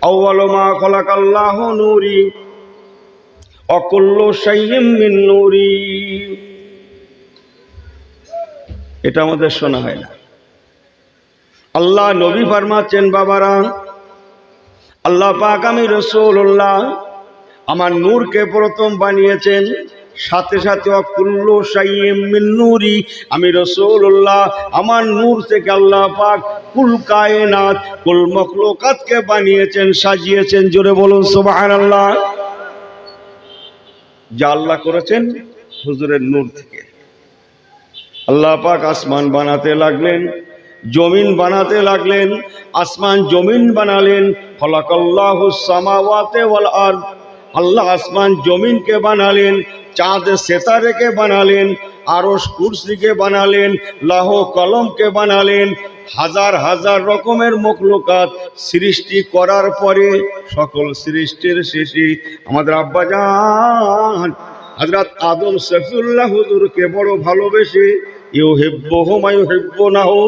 আউয়ালু মা খালাকাল্লাহু নূরি ওয়া কুল্লু শাইইন মিন নূরি। এটা আমাদের শোনা হয় না। আল্লাহ নবী ফরমাচ্ছেন, বাবারা, আল্লাহ পাক আমি রাসূলুল্লাহ আমার নূরকে প্রথম বানিয়েছেন, সাথে সাথে কুল্লু শাইইন মিন নূরি, আমি রাসূলুল্লাহ আমার নূর থেকে আল্লাহ পাক কুল কায়নাত কুল মখলুকাতকে বানিয়েছেন, সাজিয়েছেন। জোরে বলুন সুবহানাল্লাহ। যা আল্লাহ করেছেন হুজুরের নূর থেকে। আল্লাহ পাক আসমান বানাতে লাগলেন, জমিন বানাতে লাগলেন। আসমান জমিন বানালেন, খলাকাল্লাহুস সামাওয়াতি ওয়াল আরদ, আল্লাহ আসমান জমিনকে বানালেন, চাঁদ সিতারাকে বানালেন, আরশ কুরসিকে বানালেন, লৌহ কলমকে বানালেন। হাজার হাজার রকমের মখলুকাত সৃষ্টি করার পরে সকল সৃষ্টির শেষে আমাদের আব্বাজান হযরত আদম সফিউল্লাহ হুজুরকে বড় ভালোবেসে, ইউহিব্বুহুম ওয়া ইউহিব্বুনাহু,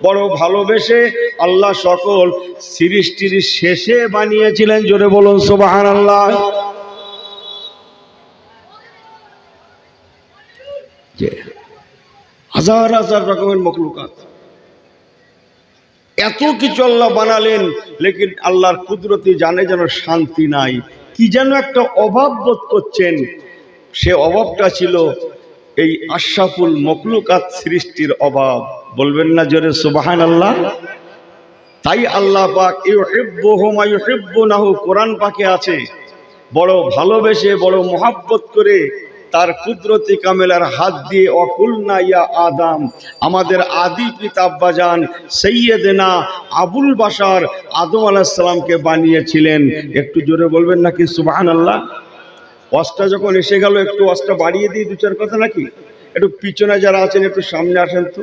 বড় ভালোবেসে আল্লাহ সকল সৃষ্টির শেষে বানিয়েছিলেন। জোরে বলুন সুবহানাল্লাহ। হাজার হাজার রকমের মখলুকাত, এত কিছু আল্লাহ বানালেন, লেকিন আল্লাহর কুদরতি জানে যেন শান্তি নাই, কি যেন একটা অভাব বোধ করছেন। সে অভাবটা ছিল এই আশরাফুল মখলুকাত সৃষ্টির অভাব। বলবেন না জোরে সুবহানাল্লাহ। তাই আল্লাহ পাক ইউহিব্বুহুম ওয়া ইউহিব্বুনাহু কোরআন পাকে আছে, বড় ভালোবেসে বড় মহব্বত করে তার কুদরতি কামেলার হাত দিয়ে অকুলনা ইয়া আদম, আমাদের আদি পিতা আব্বাজান সাইয়্যিদনা আবুল বাশার আদম আলাইহিস সালামকে বানিয়েছিলেন। একটু জোরে বলবেন নাকি সুবহানাল্লাহ। ওয়াজটা যখন এসে গেল, একটু ওয়াজটা বাড়িয়ে দিই, দু চার কথা নাকি। একটু পিছনে যারা আছেন একটু সামনে আসেন তো।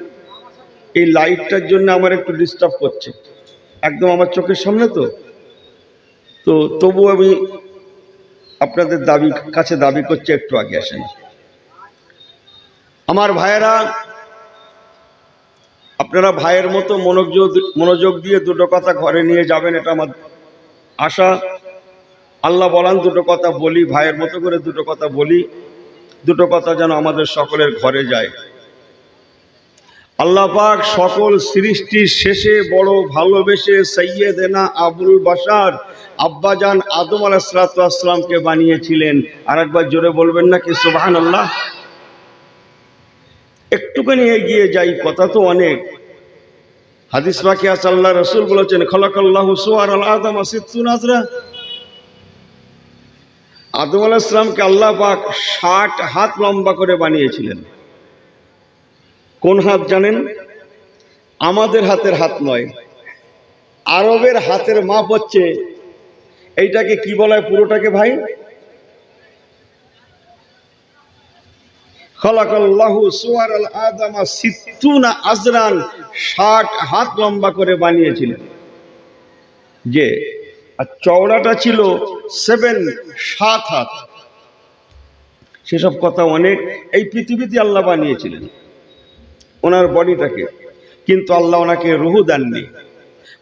এই লাইটটার জন্য আমার একটু ডিস্টার্ব করছে, একদম আমার চোখের সামনে তো তবু আমি আপনাদের কাছে দাবি করছি, একটু আগে আসেন। আমার ভাইয়েরা, আপনারা ভাইয়ের মতো মনোযোগ দিয়ে দুটো কথা ঘরে নিয়ে যাবেন, এটা আমার আশা। আল্লাহ বলান দুটো কথা বলি, ভাইয়ের মতো করে দুটো কথা বলি, দুটো কথা যেন আমাদের সকলের ঘরে যায়। আল্লাহ পাক সকল সৃষ্টির শেষে বড় ভালোবেসে সাইয়্যিদনা আবুল বাশার আব্বাজান আদম আলাইহিস সালামকে বানিয়েছিলেন। আর একবার জোরে বলবেন নাকি সুবহানাল্লাহ। একটুখানি এগিয়ে যাই, কথা তো অনেক। হাদিস পাকে আছে, আল্লাহ রাসূল বলেছেন, খালাকাল্লাহু সুওয়ারাল আদম সিত্তুনা আযরা। আদম আলাইহিস সালামকে আল্লাহ পাক 60 হাত লম্বা করে বানিয়েছিলেন। কোন হাত জানেন? আমাদের হাতের হাত নয়, আরবের হাতের মাপ হচ্ছে, এইটাকে কি বলা হয় পুরোটাকে ভাই? খালাকাল্লাহু সুওয়ারাল আদম সিত্তুনা আযরান, 60 হাত লম্বা করে বানিয়েছিলেন। যে আর চওড়াটা ছিল 7 হাত। সেসব কথা অনেক। এই পৃথিবীতে আল্লাহ বানিয়েছিলেন ওনার বডিটাকে, কিন্তু আল্লাহ ওনাকে রূহ দেননি।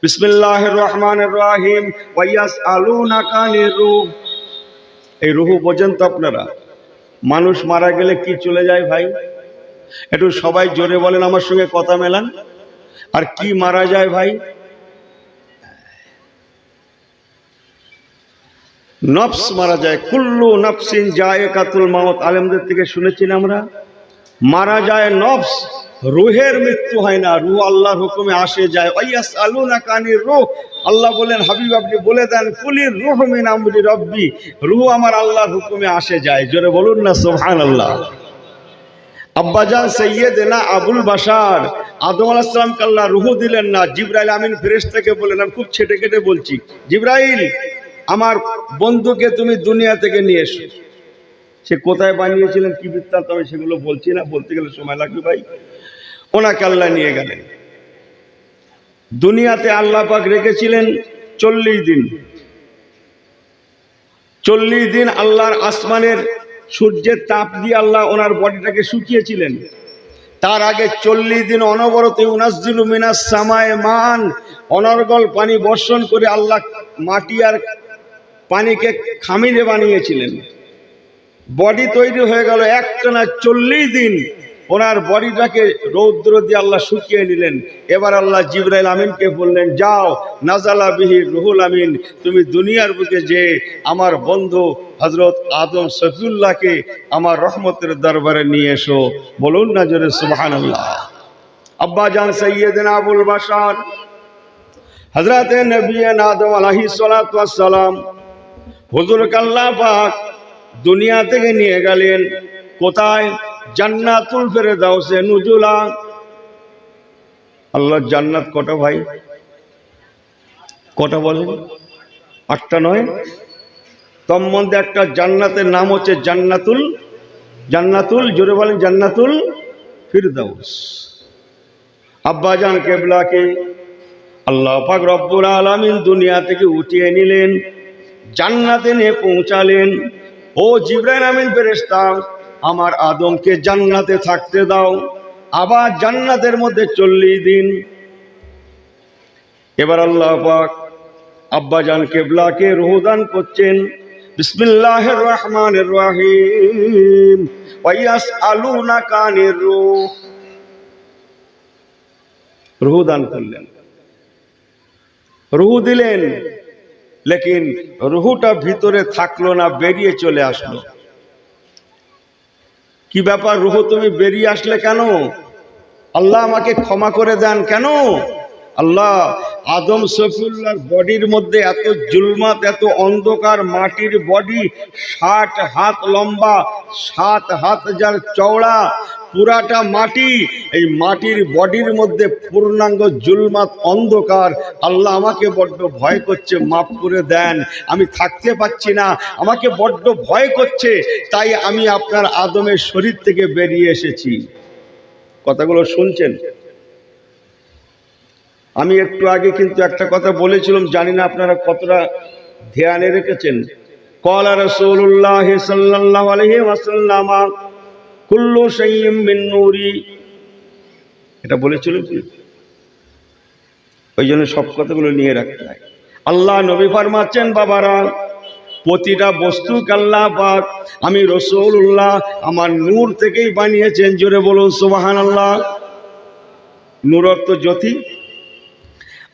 বিসমিল্লাহির রহমানির রহিম, ওয়া ইয়াসআলুনাকা আনির রূহ। এই রূহ বোঝেন তো আপনারা? মানুষ মারা গেলে কি চলে যায় ভাই? একটু সবাই জোরে বলেন, আমার সঙ্গে কথা মেলান। আর কি মারা যায় ভাই? নফস মারা যায়। কুল্লু নাফসিন যায়কাতুল মাউত, আলেমদের থেকে শুনেছি না আমরা। মারা যায় নফস, রূহের মৃত্যু হয় না, রূহ আল্লাহর হুকুমে আসে যায়। ওয়াইয়াসআলুনাকা আনির রূহ, আল্লাহ বলেন হাবিব আপনি বলে দেন, কুলির রূহ মিন আমরি রাব্বি, রূহ আমার আল্লাহর হুকুমে আসে যায়। জোরে বলুন না সুবহানাল্লাহ। আব্বাজান সাইয়্যিদনা আবুল বাশার আদম আলাইহিস সালামকে আল্লাহ রূহ দিলেন না, জিবরাইল আমিন ফেরেশতাকে বললেন, আমি খুব ছেটে কেটে বলছি, জিবরাইল আমার বন্ধুকে তুমি দুনিয়া থেকে নিয়ে এসো। সে কোথায় বানিয়েছিলেন, কি বৃত্তান্ত আমি সেগুলো বলছি না, বলতে গেলে সময় লাগবে ভাই। ওনাকে আল্লাহ নিয়ে গেলেন দুনিয়াতে। আল্লাহ পাক রেখেছিলেন 40 দিন। 40 দিন আল্লাহর আসমানের সূর্যের তাপ দিয়ে আল্লাহ ওনার বডিটাকে শুকিয়েছিলেন। তার আগে 40 দিন অনবরত ইউনাজ্জিলু মিনাস সামায়ে মান, অনর্গল পানি বর্ষণ করে আল্লাহ মাটি আর পানিকে খামিরে বানিয়েছিলেন। বডি তৈরি হয়ে গেল একটানা 40 দিন। ওনার বডিটাকে রৌদ্র দিয়ে আল্লাহ শুকিয়ে নিলেন। এবার আল্লাহ জিবরাইল আমিনকে বললেন, যাও নাজালা বিহি রুহুল আমিন, তুমি দুনিয়ার বুকে যে আমার বন্ধু হযরত আদম সফিউল্লাহকে আমার রহমতের দরবারে নিয়ে এসো। বলুন না জোরে সুবহানাল্লাহ। আব্বা জান সৈয়দনা আবুল বাশার হযরত নবী আদম আলাইহিস সালাতু ওয়াস সালাম হুজুরকে আল্লাহ পাক দুনিয়া থেকে নিয়ে গেলেন কোথায়? জান্নাতুল ফেরদাউসে নুজুলা। আল্লাহ জান্নাত কটা ভাই? কটা বলেন? 8টা নয়? তোর মধ্যে একটা জান্নাতের নাম হচ্ছে জান্নাতুল জোরে বলেন জান্নাতুল ফিরদাউস। আব্বাজান কেবলাকে আল্লাহ পাক রব্বুল আলামিন দুনিয়া থেকে উঠিয়ে নিলেন, জান্নাতে নিয়ে পৌঁছালেন। ও জিবরাইল আমিন ফেরেশতা, আমার আদমকে জান্নাতে থাকতে দাও। আবার জান্নাতের মধ্যে 40 দিন। এবার আল্লাহ পাক আব্বাজান কেবলাকে রূহ দান করছেন। বিসমিল্লাহির রহমানির রহিম। ওয়া ইয়াসআলুনাকা আনির রূহ। রূহ দান করলেন, রূহ দিলেন, লেকিন রূহটা ভিতরে থাকলো না, বেরিয়ে চলে আসলো। কি ব্যাপার রূহ, তুমি বেরিয়ে আসলে কেন? আল্লাহ আমাকে ক্ষমা করে দেন কেন? আল্লাহ আদম সফিউল্লাহর বডির মধ্যে এত জুলমাত, এত অন্ধকার, মাটির বডি, 60 হাত লম্বা, 7 হাত যার চওড়া, পুরাটা মাটি। এই মাটির বডির মধ্যে পূর্ণাঙ্গ জুলমাত, অন্ধকার। আল্লাহ আমাকে বড্ড ভয় করছে, মাফ করে দেন, আমি থাকতে পাচ্ছি না, আমাকে বড্ড ভয় করছে, তাই আমি আপনার আদমের শরীর থেকে বেরিয়ে এসেছি। কথাগুলো শুনছেন? আমি একটু আগে কিন্তু একটা কথা বলেছিলাম, জানি না আপনারা কতটা ধ্যানে রেখেছেন। ক্বালা রাসূলুল্লাহ সাল্লাল্লাহু আলাইহি ওয়াসাল্লাম কুল্লু শাইইন মিন নূরি, এটা বলেছিলাম কি? ওই জন্য সব কথাগুলো নিয়ে রাখতে হয়। আল্লাহ নবী ফরমাচ্ছেন, বাবারা, প্রতিটা বস্তু আল্লাহ পাক আমি রাসূলুল্লাহ আমার নূর থেকেই বানিয়েছেন। জোরে বলুন সুবহানাল্লাহ। নূর অর্থ জ্যোতি।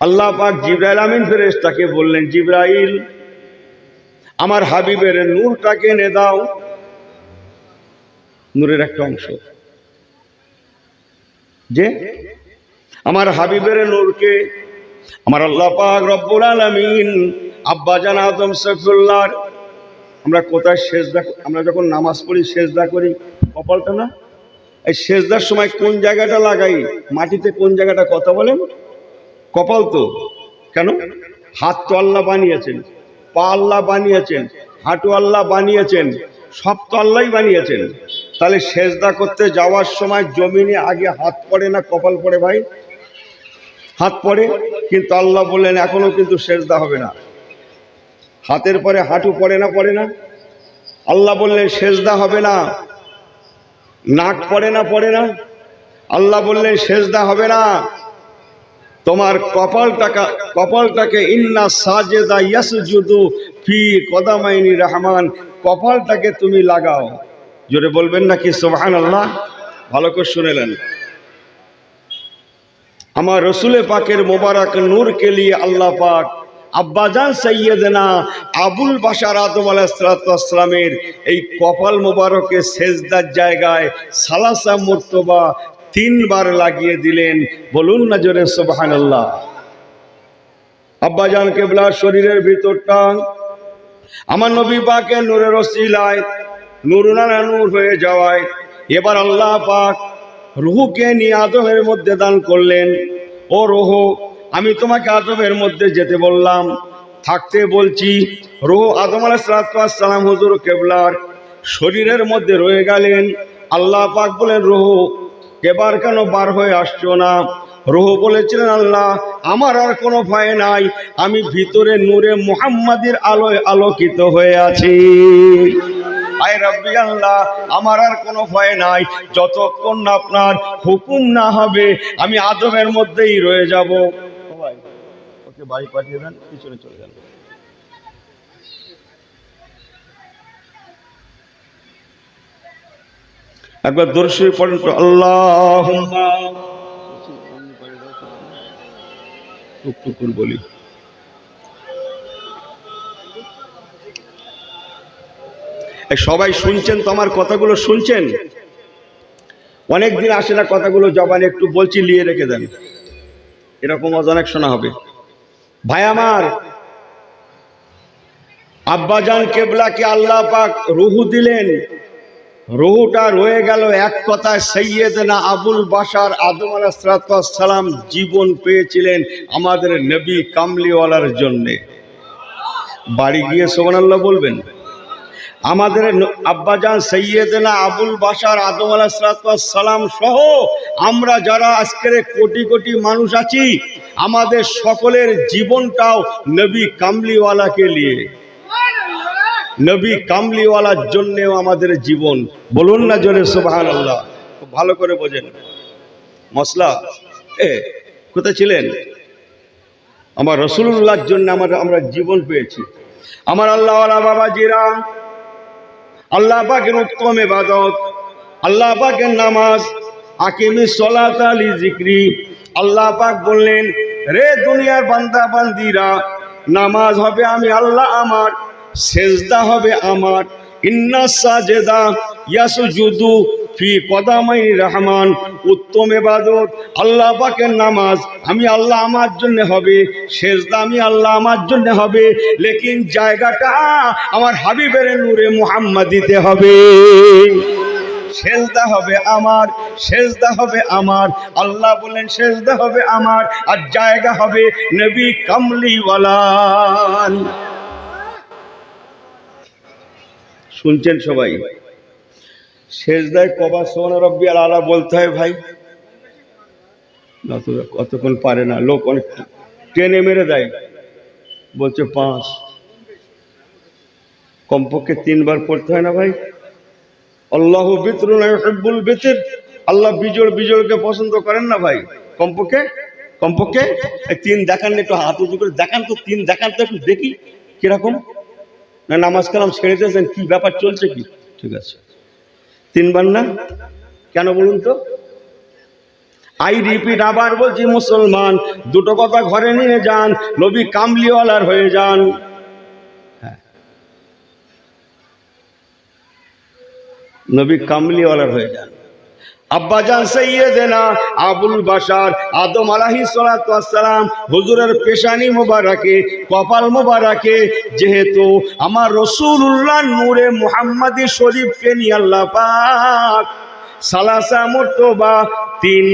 আল্লাহ পাক জিবরাইল আমিন ফেরেশতাকে বললেন, জিবরাইল, আমার হাবিবের নূরটাকে এনে দাও। নূরের একটা অংশ, যে আমার হাবিবের নূরকে আমার আল্লাহ পাক রব্বুল আলামিন আব্বাজান আদম সফিউল্লাহ, আমরা কোথায় সেজদা, আমরা যখন নামাজ পড়ি সেজদা করি, কপালটা না, এই সেজদার সময় কোন জায়গাটা লাগাই? মাটিতে কোন জায়গাটা? কথা বলেন? কপাল তো। কেন? হাত তো আল্লাহ বানিয়েছেন, পা আল্লাহ বানিয়েছেন, হাঁটু আল্লাহ বানিয়েছেন, সব তো আল্লাহই বানিয়েছেন। তাহলে সেজদা করতে যাওয়ার সময় জমিনে আগে হাত পড়ে না কপাল পড়ে? ভাই, হাত পড়ে। কিন্তু আল্লাহ বললেন এখনো কিন্তু সেজদা হবে না। হাতের পরে হাঁটু পড়ে না? পড়ে না? আল্লাহ বললেন সেজদা হবে না। নাক পড়ে না? পড়ে না? আল্লাহ বললেন সেজদা হবে না। তোমার কপালটাকে ইন্না সাজেদা ইয়াসজুদু ফি কদামাইনি রহমান, কপালটাকে তুমি লাগাও। জোরে বলবেন নাকি সুবহানাল্লাহ? ভালো করে শুনেলেন। আমার রসুলে পাকের মোবারক নূরকে লিয়ে আল্লাহ পাক আব্বাজান সৈয়দনা আবুল বাশার আদম আলাইহিসসালামের এই কপাল মোবারকে সেজদার জায়গায় সালাসা মুর্তবা 3 বার লাগিয়ে দিলেন। বলুন না জোরে সুবহানাল্লাহ। আব্বাজান কেবলার শরীরের ভিতরটা আমার নবী পাকের নূরের ওসিলায় নূরুনা নূর হয়ে যাওয়ায় এবার আল্লাহ পাক রূহকে নিয়ে আদমের মধ্যে দান করলেন। ও রূহ, আমি তোমাকে আদমের মধ্যে যেতে বললাম, থাকতে বলছি। রূহ আদম আলাইহিস সালাম হুজুর কেবলার শরীরের মধ্যে রয়ে গেলেন। আল্লাহ পাক বলেন, রূহ এবার কেন বার হয়ে আসছো না? রূহ বলেছিলেন, আল্লাহ আমার আর কোনো ভয় নাই, আমি ভিতরে নূরে মুহাম্মাদের আলোয় আলোকিত হয়ে আছি। আয় রাব্বি আল্লাহ, আমার আর কোনো ভয় নাই, যতক্ষণ না আপনার হুকুম না হবে আমি আদমের মধ্যেই রয়ে যাব। ওকে বাড়ি পাঠিয়ে দেন, পিছনে চলে যান। একবার দরুদ শরীফ পড়েন তো, আল্লাহুম্মা বলি। সবাই শুনছেন তো আমার কথাগুলো? শুনছেন? অনেকদিন আসে না কথাগুলো জবানে, একটু বলছি, লিয়ে রেখে দেন, এরকম অনেক শোনা হবে। ভাই আমার, আব্বাজান কেবলাকে আল্লাহ পাক রুহু দিলেন, রুহুটা রয়ে গেল এক কথায় সাইয়্যিদনা আবুল বাশার আদম আলাইহিস সালাম জীবন পেয়েছিলেন আমাদের নবী কামলিওয়ালার জন্যে। বাড়ি গিয়ে সুবহানাল্লাহ বলবেন। আমাদের আব্বাজান সাইয়্যিদনা আবুল বাশার আদম আলাইহিস সালাম সহ আমরা যারা আজকের কোটি কোটি মানুষ আছি, আমাদের সকলের জীবনটাও নবী কামলিওয়ালাকে নিয়ে, নবী কামলিওয়ালার জন্যেও আমাদের জীবন। বলুন না জোরে সুবহানাল্লাহ। খুব ভালো করে বোঝেন মশলা। কোথায় ছিলেন? আমার রাসূলুল্লাহর জন্য আমরা জীবন পেয়েছি। আমার আল্লাহওয়ালা বাবাজিরা, আল্লাহ পাকের উত্তম ইবাদত, আল্লাহ পাকের নামাজ, আকিমিস সালাতা লিযিকরি। আল্লাহ পাক বললেন, রে দুনিয়ার বান্দা বান্দিরা, নামাজ হবে আমি আল্লাহ আমার, সেজদা হবে আমার। ইন্না সাজেদা ইয়াসজুদু ফি কদামাই রহমান। উত্তম ইবাদত আল্লাহ পাকের নামাজ আমি আল্লাহ আমার জন্য হবে, সেজদা আমি আল্লাহ আমার জন্য হবে, লেকিন জায়গাটা আমার হাবিবের নূরে মুহাম্মাদিতে হবে। সেজদা হবে আমার, সেজদা হবে আমার। আল্লাহ বলেন সেজদা হবে আমার, আর জায়গা হবে নবী কামলিওয়ালা। শুনছেন সবাই? সেজদায় কবার সুবহান রাব্বিয়াল আলা বলতে হয় ভাই? না তো কতক্ষণ পারে না লোক, অনেক টেনে মেরে দেয়, বলছে 5, কমপক্ষে 3 বার পড়তে হয় না ভাই? আল্লাহু বিতরুন ইউহিব্বুল বিতর। আল্লাহ বিজোড় বিজোড়কে পছন্দ করেন না ভাই? কমপক্ষে 3 দেখান, একটু হাত উঁচু করে দেখান তো, 3 দেখান তো, একটু দেখি কিরকম। না নামাজ কালাম ছেড়ে দিয়েছেন, কি ব্যাপার চলছে কি? ঠিক আছে, 3 বার না কেন বলুন তো? আই রিপিট, আবার বলছি মুসলমান, দুটো কথা ঘরে নিয়ে যান, নবী কামলিওয়ালার হয়ে যান। হ্যাঁ, নবী কামলিওয়ালার হয়ে যান। আব্বাজান সাইয়্যিদনা আবুল বাশার আদম আলাইহিস সালাম হুজুরের পেশানি মোবারকে, কপাল মোবারকে যেহেতু আমার রাসূলুল্লাহ নূরে মুহাম্মাদি শরীফকে নিয়ে আল্লাহ পাক সালাসা মর্তবা 3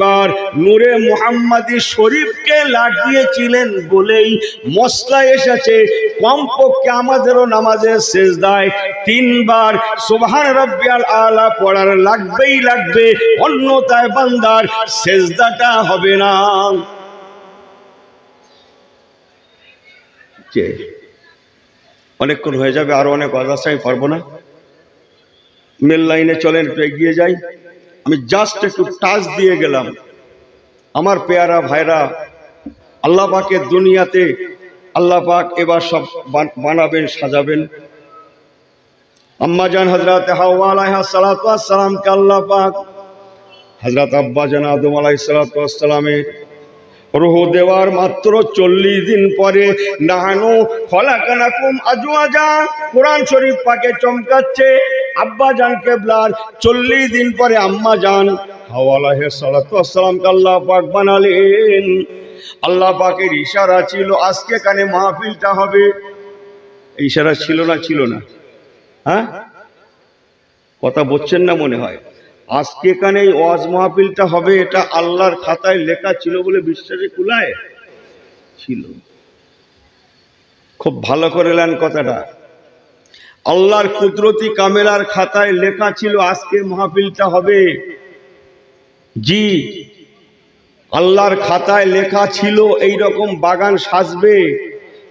বার নূরে মুহাম্মাদি শরীফকে লাগিয়েছিলেন বলেই মসলা এসেছে কমপক্ষে আমাদেরও নামাজের সেজদায় 3 বার সুবহান রাব্বিয়াল আলা পড়ার লাগবেই লাগবে, অন্যথায় বান্দার সেজদাটা হবে না। অনেকক্ষণ হয়ে যাবে, আরো অনেক অজাচাই পারবো না। মেল লাইনে চলেন, একটু এগিয়ে যাই। আমি জাস্ট একটু টাচ দিয়ে গেলাম। আমার পেয়ারা ভাইরা, আল্লাহ পাকের দুনিয়াতে আল্লাহ পাক এবার সব বানাবেন, সাজাবেন। আম্মাজান হযরত হাওয়া আলাইহিস সালাতু ওয়াস সালামকে আল্লাহ পাক হযরত আব্বাজান আদম আলাইহিস সালাতু ওয়াস সালামের রূহ দেওয়ার মাত্র 40 দিন পরে নাহানু খলাকানাকুম আজওয়াজা, কোরআন শরীফ পাকে চমকাচ্ছে। আব্বাজান কেবলার 40 দিন পরে আম্মাজান হাওয়া আলাইহিস সালাতু ওয়াস সালামকে আল্লাহ পাক বানালেন। আল্লাহ পাকের ইশারা ছিল আজকে কানে মাহফিলটা হবে। ইশারা ছিল না? ছিল না? হ্যাঁ, কথা বলছেন না মনে হয়। আজকে এখানে এই ওয়াজ মাহফিলটা হবে, এটা আল্লাহর খাতায় লেখা ছিল বলে বিশ্বাসে কুলায় ছিল। খুব ভালো করে নেন কথাটা। আল্লাহর কুদরতি কামেলার খাতায় লেখা ছিল আজকে মাহফিলটা হবে। জি, আল্লাহর খাতায় লেখা ছিল এই রকম বাগান সাজবে,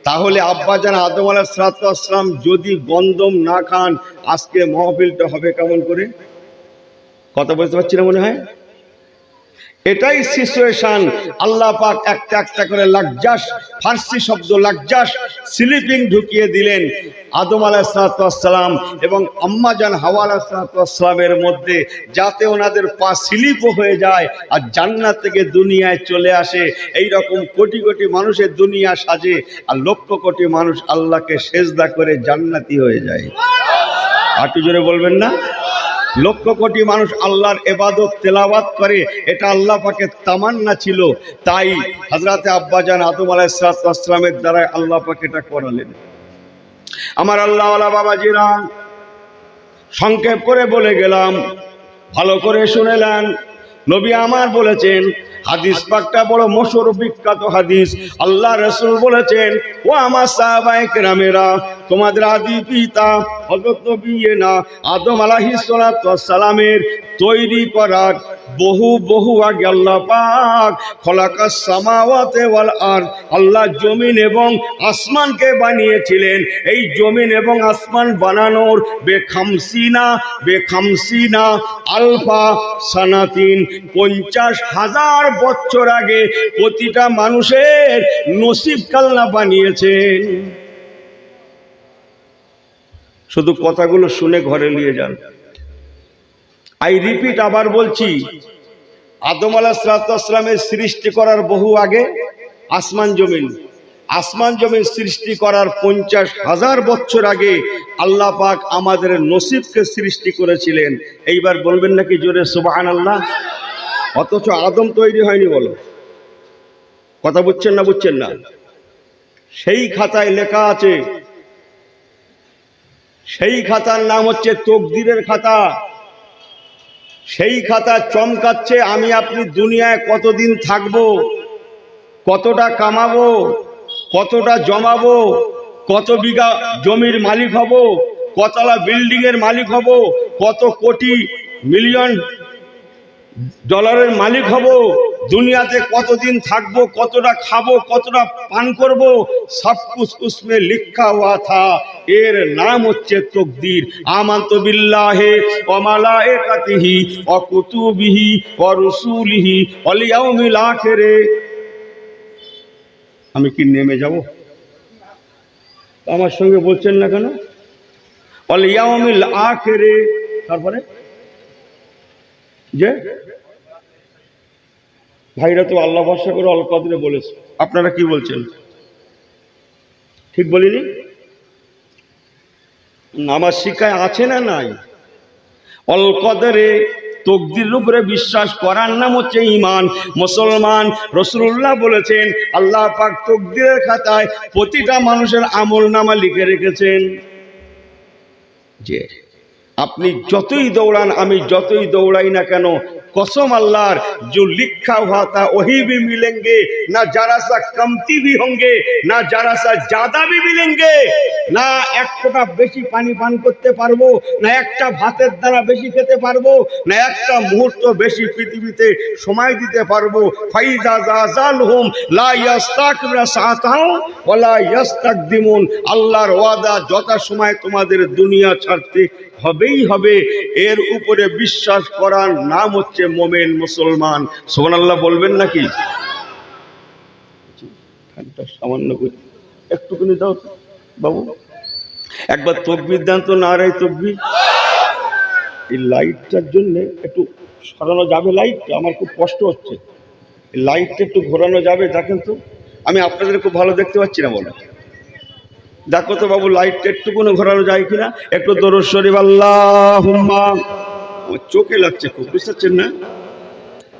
তাহলে আব্বাজান আদম আলাইহিস সালাতু ওয়াস সালাম যদি গন্ধম না খান আজকে মাহফিলটা হবে কেমন করে? কথা বলতে পারছি না মনে হয়। এটাই সিচুয়েশন। আল্লাহ পাক একটা একটা করে লাজ্জাস, ফার্সি শব্দ লাজ্জাস, স্লিপিং ঢুকিয়ে দিলেন আদম আলাইহিস সালাতু ওয়াস সালাম এবং আম্মা জান হাওয়া আলাইহিস সালাতু ওয়াস সালামের মধ্যে, যাতে ওনাদের পা স্লিপ হয়ে যায় আর জান্নাত থেকে দুনিয়ায় চলে আসে। এই রকম কোটি কোটি মানুষের দুনিয়া সাজে আর লক্ষ কোটি মানুষ আল্লাহকে সেজদা করে জান্নাতি হয়ে যায়। একটু জোরে বলবেন না? লক্ষ কোটি মানুষ আল্লাহর ইবাদত তেলাওয়াত করে, এটা আল্লাহ পাকের তামান্না ছিল। তাই হযরতে আব্বাজান আদম আলাইহিস সালামের দ্বারা আল্লাহ পাক এটা করালেন। আমার আল্লাহ ওয়ালা বাবাজিরা, সংক্ষেপ করে বলে গেলাম, ভালো করে শুনেলেন। নবী আমার বলেছেন, হাদিস পাকটা বড় মশহুর বিখ্যাত হাদিস। আল্লাহ রাসূল বলেছেন, ও আমার সাহাবায়ে কেরামেরা, তোমাদের আদি পিতা হযরত নবীনা আদম আলাইহিস সালাতু ওয়াস সালামের তৈরি করার বহু আগে আল্লাহ পাক খলাকাস সামাওয়াতি ওয়াল আরদ, আল্লাহ জমিন এবং আসমানকে বানিয়েছিলেন। এই জমিন এবং আসমান বানানোর বেখামসিনা আলফা সানাতিন, 50,000 বছর আগে প্রতিটা মানুষের নসিব কাল্লা বানিয়েছেন। শুধু কথাগুলো শুনে ঘরে নিয়ে যান। আই রিপিট, আবার বলছি, আদম আলাইহিস সালামের সৃষ্টি করার বহু আগে আসমান জমিন সৃষ্টি করার 50,000 বছর আগে আল্লাহ পাক আমাদের নসিবকে সৃষ্টি করেছিলেন। এইবার বলবেন নাকি জোরে সুবহানাল্লাহ? অথচ আদম তৈরি হয়নি। বলো, কথা বুঝছেন না? সেই খাতায় লেখা আছে, সেই খাতার নাম হচ্ছে তকদিরের খাতা। সেই খাতা চমকাচ্ছে আমি আপনি দুনিয়ায় কতদিন থাকবো, কতটা কামাবো, কতটা জমাবো, কত বিঘা জমির মালিক হব, কতলা বিল্ডিং এর মালিক হব, কত কোটি মিলিয়ন ডলারের মালিক হব, দুনিয়াতে কতদিন থাকবো, কতটা খাবো, কতটা পান করব, সব কুছ উসমে লিখা হুয়া থা। এর নাম হচ্ছে তকদির। আমানতু বিল্লাহি ওয়া মালাইকাতিহি ওয়া কুতুবিহি ওয়া রুসুলিহি ওয়াল ইয়াউমিল আখির। আমি কি নেমে যাব? আমার সঙ্গে বলছেন না কেন? ওয়াল ইয়াউমিল আখির, তারপরে যে ভাইরা তো আল্লাহ ভরসা করে অল কদরে বলেছে, আপনারা কি বলছেন? ঠিক বলিনি? আমার শিক্ষায় আছে না নাই? অল কদরে, তকদির উপরে বিশ্বাস করার নাম হচ্ছে ঈমান, মুসলমান। রাসূলুল্লাহ বলেছেন, আল্লাহ পাক তকদিরের খাতায় প্রতিটা মানুষের আমলনামা লিখে রেখেছেন। যে আপনি যতই দৌড়ান, আমি যতই দৌড়াই না কেন, कसम अल्लाह जो लिखा हुआ था वही भी मिलेंगे, ना जरा सा कमती भी होंगे, ना जरा सा ज्यादा भी मिलेंगे। ना एक फोटा बेशी पानी पान करते पारबो, ना एकटा भातेर दाना बेशी खेते पारबो, ना एकटा मुहूर्त बेशी पृथिवीते समय दिते पारबो। फाइजा जाजालहुम ला यास्ताकबिरुना साताहु ওয়ালা ইয়াস্তাকদিমুন। আল্লাহর ওয়াদা, যথা সময় তোমাদের দুনিয়া ছাড়তে হবেই হবে। এর উপরে বিশ্বাস করার নাম হচ্ছে মুমিন, মুসলমান। সুবহানাল্লাহ বলবেন নাকি? সামান্য একটুখানি দাও বাবু, একবার তাকবীর দেন তো, নারে তাকবীর। এই লাইটটার জন্য একটু সরানো যাবে লাইটটা? আমার খুব কষ্ট হচ্ছে। এই লাইটটা একটু ঘোরানো যাবে? দেখেন তো, আমি আপনাদের খুব ভালো দেখতে পাচ্ছি না। বলো, দেখো তো বাবু, লাইটটা একটুকুনো ঘোরানো যায় কিনা? একটু দরুদ শরীফ আল্লাহুম্মা। আমার চোখে লাগছে খুব, বুঝতে পারছেন না?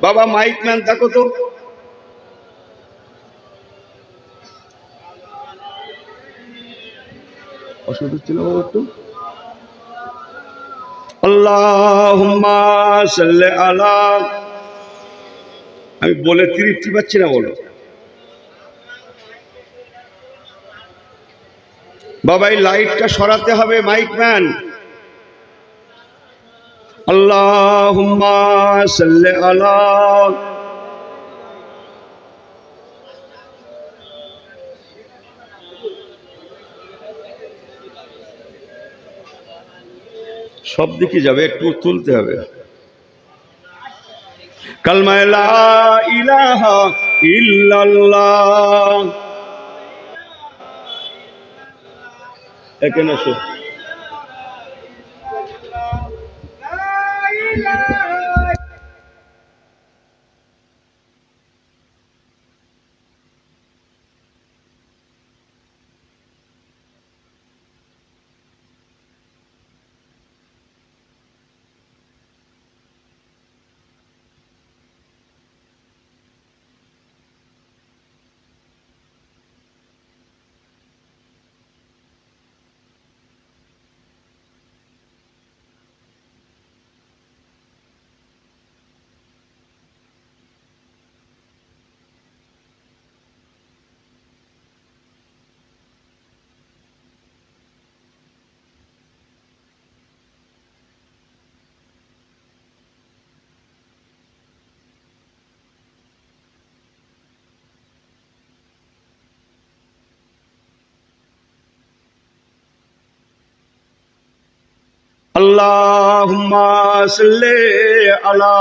বাবা মাইক ম্যান, দেখো তো। অসুবিধা ছিল বাবা একটু? আল্লাহুম্মা সাল্লি আলা। আমি বলে তৃপ্তি পাচ্ছি না। বলো বাবা, এই লাইটটা সরাতে হবে, মাইক ম্যান। আল্লাহুম্মা সাল্লি আলা। সব দিকে যাবে, একটু তুলতে হবে। কালমা লা ইলাহা ইল্লাল্লাহ। এখানে আসো। আল্লাহুম্মা সাল্লি আলা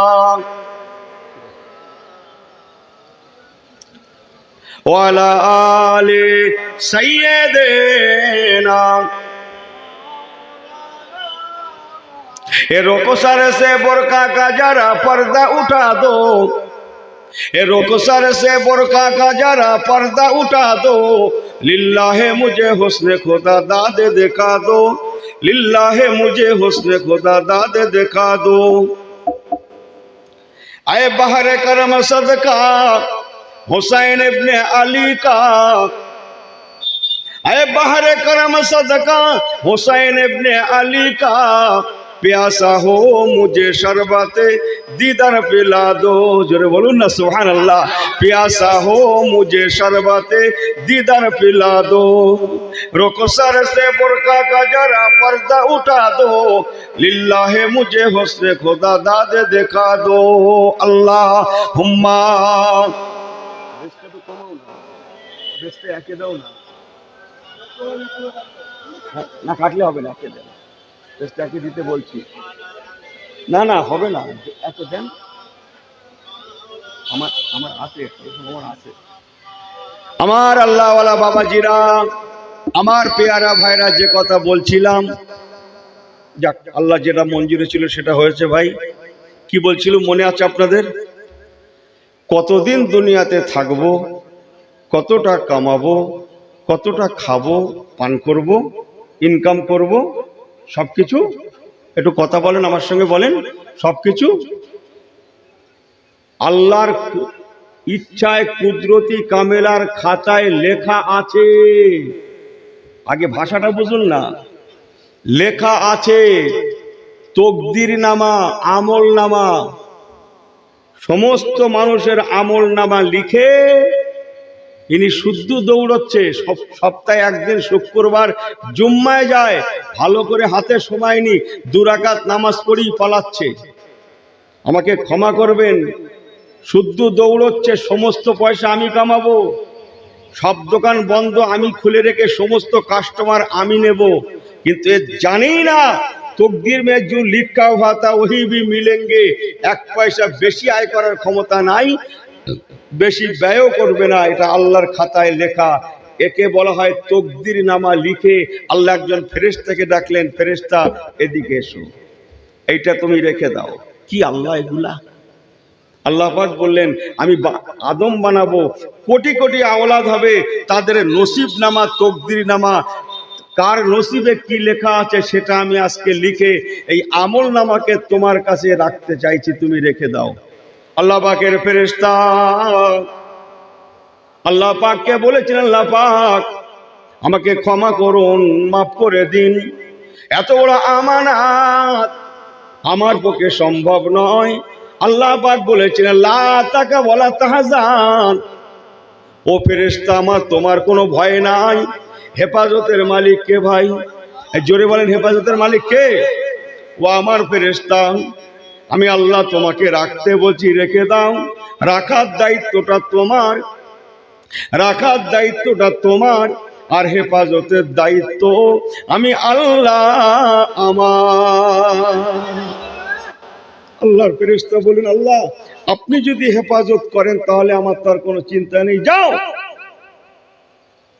ওয়া আলা আলি সাইয়্যিদিনা। ए रोको सर से बुरका का जरा पर्दा उठा दो, ए रोको सर से बुरका का जरा पर्दा उठा दो, लिल्लाहे मुझे हुस्न खुदा दादे दिखा दो, लिल्लाहे मुझे हुस्न खुदा दादे दिखा दो। आए बहरे करम सदका हुसैन इब्ने अली का, आए बहरे करम सदका हुसैन इब्ने अली का, प्यासा हो मुझे शरबते दीदार पिला दो। जोरे बोलून ना सुभान अल्लाह। प्यासा हो मुझे शरबते दीदार पिला दो, रोको सर से बुरका का जरा पर्दा उठा दो, लिल्लाहे मुझे हुस्न खुदा दादे दिखा दो। अल्लाहुम्मा ना काटले হবে না, একে দেন, পেস্টটাকে দিতে বলছি। না না হবে না, এত দেন। আমার আমার আছে, আমার আছে। আমার আল্লাহওয়ালা বাবাজিরা, আমার পেয়ারা ভাইরা, যে কথা বলছিলাম, যাক আল্লাহ যেটা মঞ্জুরি ছিল সেটা হয়েছে। ভাই কি বলছিল মনে আছে আপনাদের? কতদিন দুনিয়াতে থাকবো, কতটা কামাবো, কতটা খাবো, পান করব, ইনকাম করব, সবকিছু একটু কথা বলেন আমার সঙ্গে, বলেন সবকিছু আল্লাহর ইচ্ছায় কুদরতি কামেলার খাতায় লেখা আছে। আগে ভাষাটা বুঝুন না, লেখা আছে। তকদির নামা, আমল নামা, সমস্ত মানুষের আমল নামা লিখে ইনি শুদ্ধ দৌড়চ্ছে। সপ্তাহে একদিন শুক্রবার জুম্মায় যায়, ভালো করে হাতে সময় নি, 2 রাকাত নামাজ পড়েই পালাচ্ছে। আমাকে ক্ষমা করবেন, শুদ্ধ দৌড়চ্ছে, সমস্ত পয়সা আমি কামাবো, সব দোকান বন্ধ আমি খুলে রেখে সমস্ত কাস্টমার আমি নেব, কিন্তু এ জানি না তকদির মে जो लिखा हुआ था वही भी मिलेंगे। 1 পয়সা বেশি আয় করার ক্ষমতা নাই, বেশি ব্যয়ও করবে না, এটা আল্লাহর খাতায় লেখা। একে বলা হয় তকদির নামা লিখে আল্লাহ একজন ফেরেশতাকে ডাকলেন, ফেরেশতা এদিকে এসো, এইটা তুমি রেখে দাও। কি আল্লাহ এগুলা! আল্লাহ পাক বললেন আমি আদম বানাবো, কোটি কোটি আওলাদ হবে, তাদের নসিব নামা, তকদির নামা, কার নসিবে কি লেখা আছে সেটা আমি আজকে লিখে এই আমল নামাকে তোমার কাছে রাখতে চাইছি, তুমি রেখে দাও। আল্লাহ পাকের ফেরেশতা আল্লাহ পাককে বলেছেন, আল্লাহ পাক আমাকে ক্ষমা করুন, মাফ করে দিন, এত বড় আমানত আমার পক্ষে সম্ভব নয়। আল্লাহ পাক বলেছেন লা তাকা ওয়ালা তাহজান, ও ফেরেশতা আমার তোমার কোনো ভয় নাই। হেফাজতের মালিক কে ভাই? জোরে বলেন, হেফাজতের মালিক কে? ও আমার ফেরেশতা, আমি আল্লাহ তোমাকে রাখতে বলছি, রেখে দাও। রাখার দায়িত্বটা তোমার, রাখার দায়িত্বটা তোমার। আর হেফাজতের দায়িত্ব আমি আল্লাহ আমার। আল্লাহর ফেরেশতা বলেন, আল্লাহ আপনি যদি হেফাজত করেন তাহলে আমার তো আর কোনো চিন্তা নেই, যাও।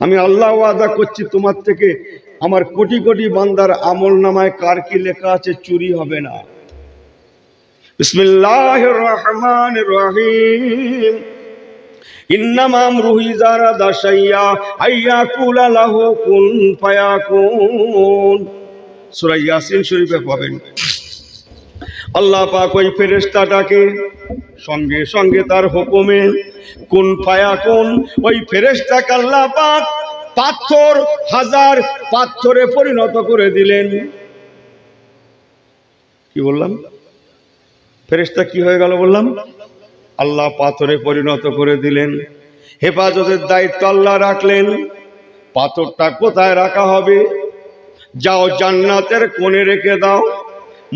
আমি আল্লাহ ওয়াদা করছি তোমার থেকে আমার কোটি কোটি বান্দার আমলনামায় কার কি লেখা আছে চুরি হবে না। বিসমিল্লাহির রহমানির রহিম। ইন্নামা আমরুহু ইযা আরাদা শাইআ আইয়াকুলা লাহু কুন ফায়াকুন। সূরা ইয়াসিন শরীফে পাবেন। আল্লাহ পাক ওই ফেরেশতাটাকে সঙ্গে সঙ্গে তার হুকুমে কুন ফায়াকুন, ওই ফেরেশতাকে আল্লাহ পাক পাথর, হাজার পাথরে পরিণত করে দিলেন। কি বললাম? ফেরেশতা কি হয়ে গেল বললাম? আল্লাহ পাথরে পরিণত করে দিলেন। হেফাজতের দায়িত্ব আল্লাহ রাখলেন। পাথরটা কোথায় রাখা হবে? যাও জান্নাতের কোণে রেখে দাও।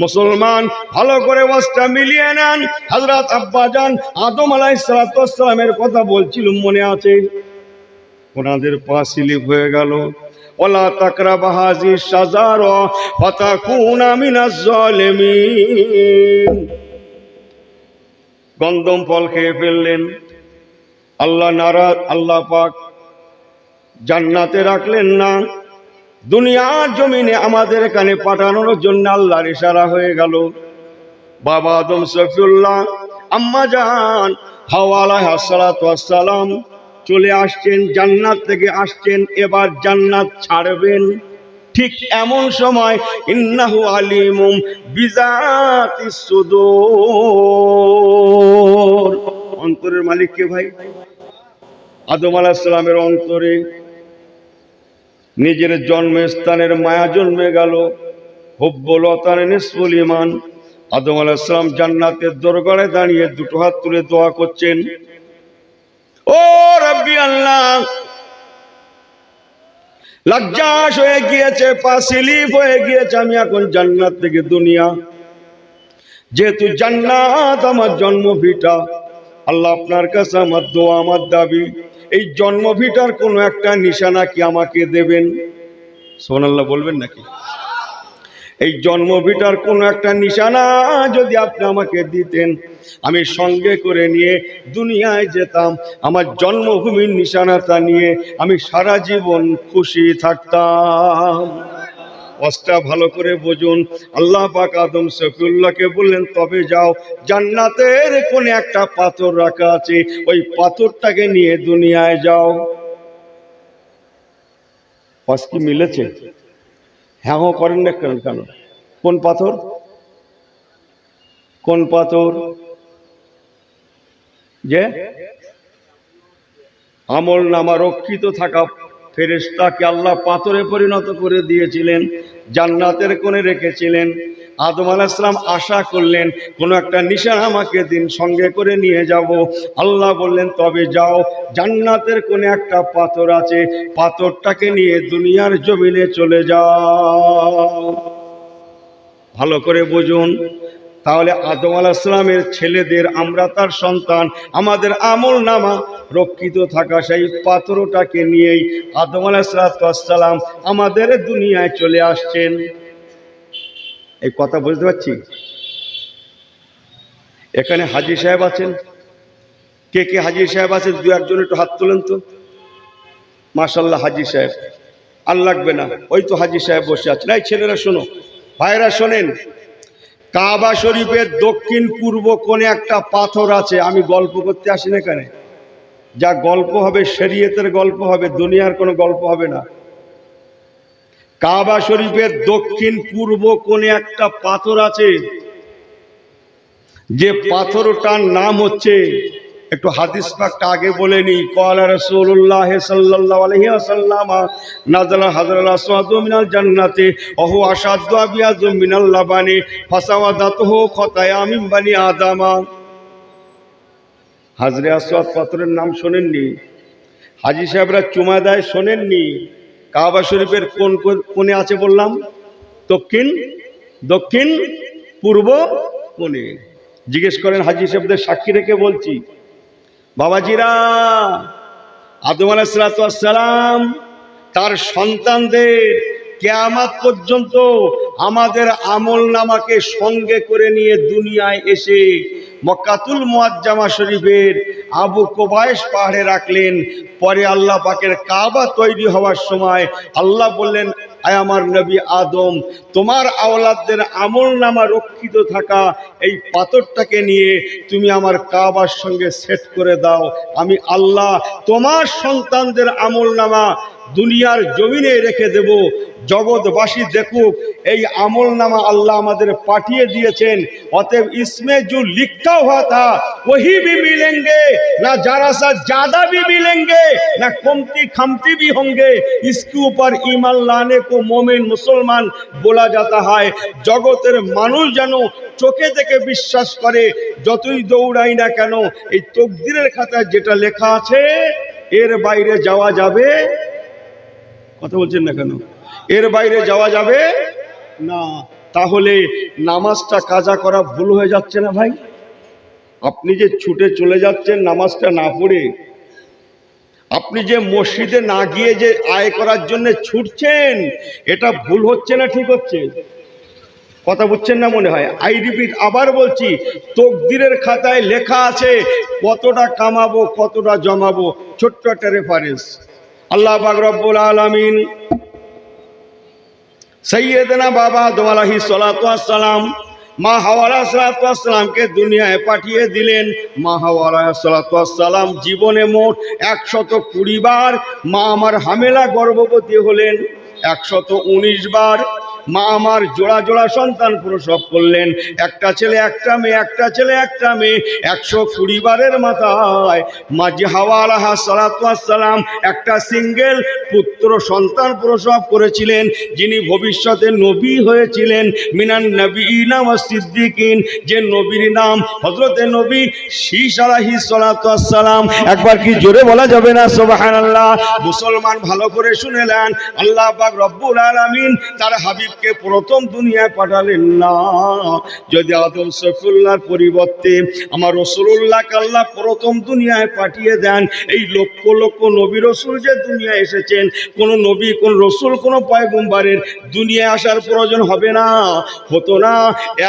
মুসলমান ভালো করে ওয়াজটা মিলিয়ে নেন। হযরত আব্বাজান আদম আলাইহিস সালামের কথা বলছিলাম, মনে আছে? ওনাদের পা স্লিপ হয়ে গেল। ওয়ালা তাকরাবা হাযিহি শাজারা ফাতাকুনা মিনাজ জালিমিন। গন্ধম ফল খেয়ে ফেললেন। আল্লাহ নারাজ, আল্লাহ পাক জান্নাতে রাখলেন না, দুনিয়ার জমিনে আমাদের এখানে পাঠানোর জন্য আল্লাহর ইশারা হয়ে গেল। বাবা আদম সফিউল্লাহ, আম্মা জান হাওয়া আলাইহিস সালাতু ওয়াস সালাম চলে আসছেন, জান্নাত থেকে আসছেন, এবার জান্নাত ছাড়বেন। ঠিক এমন সময় ইন্নাহু আলিমুম বিজাতিস সুদূর। অন্তরের মালিক কে ভাই? আদম আলাইহিস সালামের অন্তরে নিজের জন্মস্থানের মায়া জন্মে গেল। হুব্বুল ওয়াতানি নিসফুল ঈমান। আদম আলাইহিস সালাম জান্নাতের দরবারে দাঁড়িয়ে দুটো হাত তুলে দোয়া করছেন, ও রব্বি আল্লাহ, লজ্জাশ হয়ে গিয়েছে, পা স্লিপ হয়ে গিয়েছে, আমি এখন জান্নাত থেকে দুনিয়া, যেহেতু জান্নাত আমার জন্মভিটা, আল্লাহ আপনার কাছে আমার দোয়া, আমার দাবি, এই জন্মভিটার কোনো একটা নিশানা কি আমাকে দেবেন? সুবহানাল্লাহ বলবেন নাকি? এই জন্মভিটার কোনো একটা নিশানা যদি আপনি আমাকে দিতেন, আমি সঙ্গে করে নিয়ে দুনিয়ায় যেতাম, আমার জন্মভূমির নিশানাটা নিয়ে আমি সারা জীবন খুশি থাকতাম। ওয়াজটা ভালো করে বুঝুন। আল্লাহ পাক আদম সফিউল্লাহকে বললেন, তবে যাও, জান্নাতের কোণে একটা পাথর রাখা আছে, ওই পাথরটাকে নিয়ে দুনিয়ায় যাও। ওয়াজ কি মিলেছে? হ্যাঁ করেন না কেন? কেন? কোন পাথর? কোন পাথর? যে আমল নামা রক্ষিত থাকা ফেরেশতাকে আল্লাহ পাথরে পরিণত করে দিয়েছিলেন, জান্নাতের কোণে রেখেছিলেন। আদম আলাইহিস সালাম আশা করলেন কোনো একটা নিশানা আমাকে দিন, সঙ্গে করে নিয়ে যাব। আল্লাহ বললেন, তবে যাও, জান্নাতের কোণে একটা পাথর আছে, পাথরটাকে নিয়ে দুনিয়ার জমিনে চলে যাও। ভালো করে বুঝুন। তাহলে আদম আলাইহিস সালামের ছেলেদের, আমরা তার সন্তান, আমাদের আমল নামা রক্ষিত থাকা সেই পাথরটাকে নিয়েই আদম আলাইহিস সালাম আমাদের দুনিয়ায় চলে আসছেন। এই কথা বুঝতে পারছি? এখানে হাজী সাহেব আছেন, কে কে হাজী সাহেব আছেন? দু একজন একটু হাত তোলেন তো। মাশাআল্লাহ, হাজী সাহেব। আর লাগবে না, ওই তো হাজী সাহেব বসে আছেন। এই ছেলেরা শোনো, ভাইরা শোনেন, কাবা শরীফের দক্ষিণ পূর্ব কোণে একটা পাথর আছে। আমি গল্প করতে আসি না এখানে, যা গল্প হবে শরীয়তের গল্প হবে, দুনিয়ার কোনো গল্প হবে না। কাবা শরীফের দক্ষিণ পূর্ব কোণে একটা পাথর আছে, যে পাথরটার নাম হচ্ছে, একটু হাদিস পাকটা আগে বলে নি। ক্বালা রাসূলুল্লাহ সাল্লাল্লাহু আলাইহি ওয়াসাল্লাম, নাযালা হাযরাল আসওয়াদু মিনাল জান্নাতি ওয়া হুয়া আশাদ্দু আবিয়াযু মিনাল লাবানি ফাসাওয়াদাতুহু খাতায়া মিন বানি আদামা। হাজরে আসওয়াদ পাথরের নাম শোনেননি? হাজী সাহেবরা চুমা দেয়, শোনেননি? কাবা শরীফের কোন কোণে আছে বললাম? দক্ষিণ পূর্ব কোণে। জিজ্ঞেস করেন হাজী সাহেবদের, সাক্ষী রেখে বলছি, বাবাজিরা, আদম আলাইহিস সালাম তার সন্তানদের কিয়ামত পর্যন্ত আমাদের আমল নামাকে সঙ্গে করে নিয়ে দুনিয়ায় এসে মক্কাতুল মুআজ্জামা শরীফের আবু কুবাইস পাহাড়ে রাখলেন। পরে আল্লাহ পাকের কাবা তৈরি হওয়ার সময় আল্লাহ বললেন, আয় আমার নবী আদম, তোমার আওলাদদের আমল নামা রক্ষিত থাকা এই পাথরটাকে নিয়ে তুমি আমার কাবার সঙ্গে সেট করে দাও। আমি আল্লাহ তোমার সন্তানদের আমল নামা দুনিয়ার জমিনে রেখে দেব, জগৎবাসী দেখুক এই আমল নামা আল্লাহ আমাদের পাঠিয়ে দিয়েছেন। অতএব ইসমে जो लिखा हुआ था वही भी मिलेंगे, ना जरा सा ज्यादा भी मिलेंगे, ना कमती खमती भी होंगे। इसके ऊपर ईमान लाने को मोमिन मुसलमान बोला जाता है। জগতের মানুষ যেন চোখে দেখে বিশ্বাস করে, যতই দৌড়াই না কেন এই তকদিরের খাতায় যেটা লেখা আছে এর বাইরে যাওয়া যাবে। কথা বলছেন না কেন? এর বাইরে যাওয়া যাবে না। তাহলে নামাজটা কাজা করা ভুল হয়ে যাচ্ছে না ভাই? আপনি যে ছুটে চলে যাচ্ছেন নামাজটা না পড়ে, আপনি যে মসজিদে না গিয়ে যে আয় করার জন্য ছুটছেন, এটা ভুল হচ্ছে না ঠিক হচ্ছে? কথা বুঝছেন না মনে হয়। আই রিপিট, আবার বলছি, তকদিরের খাতায় লেখা আছে কতটা কামাবো কতটা জমাবো। ছোট্ট একটা রেফারেন্স, আল্লাহ পাক রব্বুল আলামিন সৈয়দনা বাবা আদম আলাইহিস সালাতু ওয়াস সালাম মা হাওয়া আলাইহিস সালাতু ওয়াস সালামকে দুনিয়ায় পাঠিয়ে দিলেন। মা হাওয়া আলাইহিস সালাতু ওয়াস সালাম জীবনে মোট 120 বার মা আমার হামেলা গর্ভবতী হলেন, 119 বার মা আমার জোড়া জোড়া সন্তান প্রসব করলেন। একটা ছেলে একটা মেয়ে, একটা ছেলে একটা মেয়ে। 120 বারের মাথায় মাঝি হাওয়া আলাইহিস সালাতু ওয়াস সালাম একটা সিঙ্গেল পুত্র সন্তান প্রসব করেছিলেন, যিনি ভবিষ্যতে নবী হয়েছিলেন। মিনান নবিয়িনা ওয়াস সিদ্দিকিন, যে নবীর নাম হযরতে নবী শীস আলাইহিস সালাতু ওয়াস সালাম। একবার কি জোরে বলা যাবে না সুবহানাল্লাহ? মুসলমান ভালো করে শুনে নেন, আল্লাহ পাক রব্বুল আলামিন তার হাবিব কে প্রথম দুনিয়ায় পাঠালেন না। যদি আদম সফিউল্লাহর পরিবর্তে আমার রাসূলুল্লাহকে আল্লাহ প্রথম দুনিয়ায় পাঠিয়ে দেন, এই লক্ষ লক্ষ নবী রাসূল যে দুনিয়ায় এসেছেন, কোন নবী কোন রাসূল কোন পয়গম্বরের দুনিয়ায় আসার প্রয়োজন হবে না, হতো না।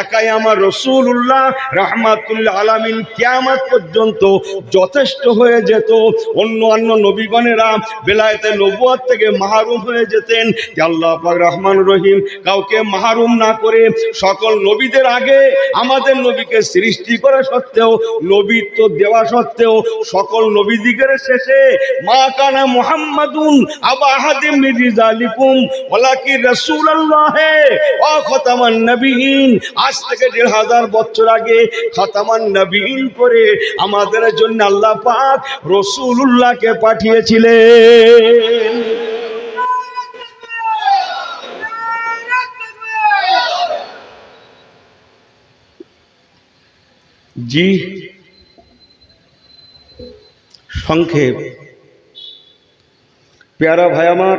একাই আমার রাসূলুল্লাহ রাহমাতুল আলামিন কিয়ামত পর্যন্ত যথেষ্ট হয়ে যেত। অন্য নবীগণেরা বেলায়েতে নবুয়ত থেকে মাহরুম হয়ে যেতেন। আল্লাহ পাক রহমান রহিম কাউকে মাহরুম না করে সকল নবীদের আগে আমাদের নবীকে সৃষ্টি করা সত্ত্বেও, নবীত্ব দেওয়া সত্ত্বেও, সকল নবীদিগের শেষে মা কানা মুহাম্মাদুন আবা আহাদিম মিন রিজালিকুম ওয়ালাকিন রাসূলুল্লাহ ওয়া খাতামান নবিয়িন। আজ থেকে 1500 বছর আগে খাতামান নবিয়িন করে আমাদের জন্য আল্লাহ পাক রাসূলুল্লাহকে পাঠিয়েছিলেন। জি সংক্ষেপ, প্যারা ভাই আমার,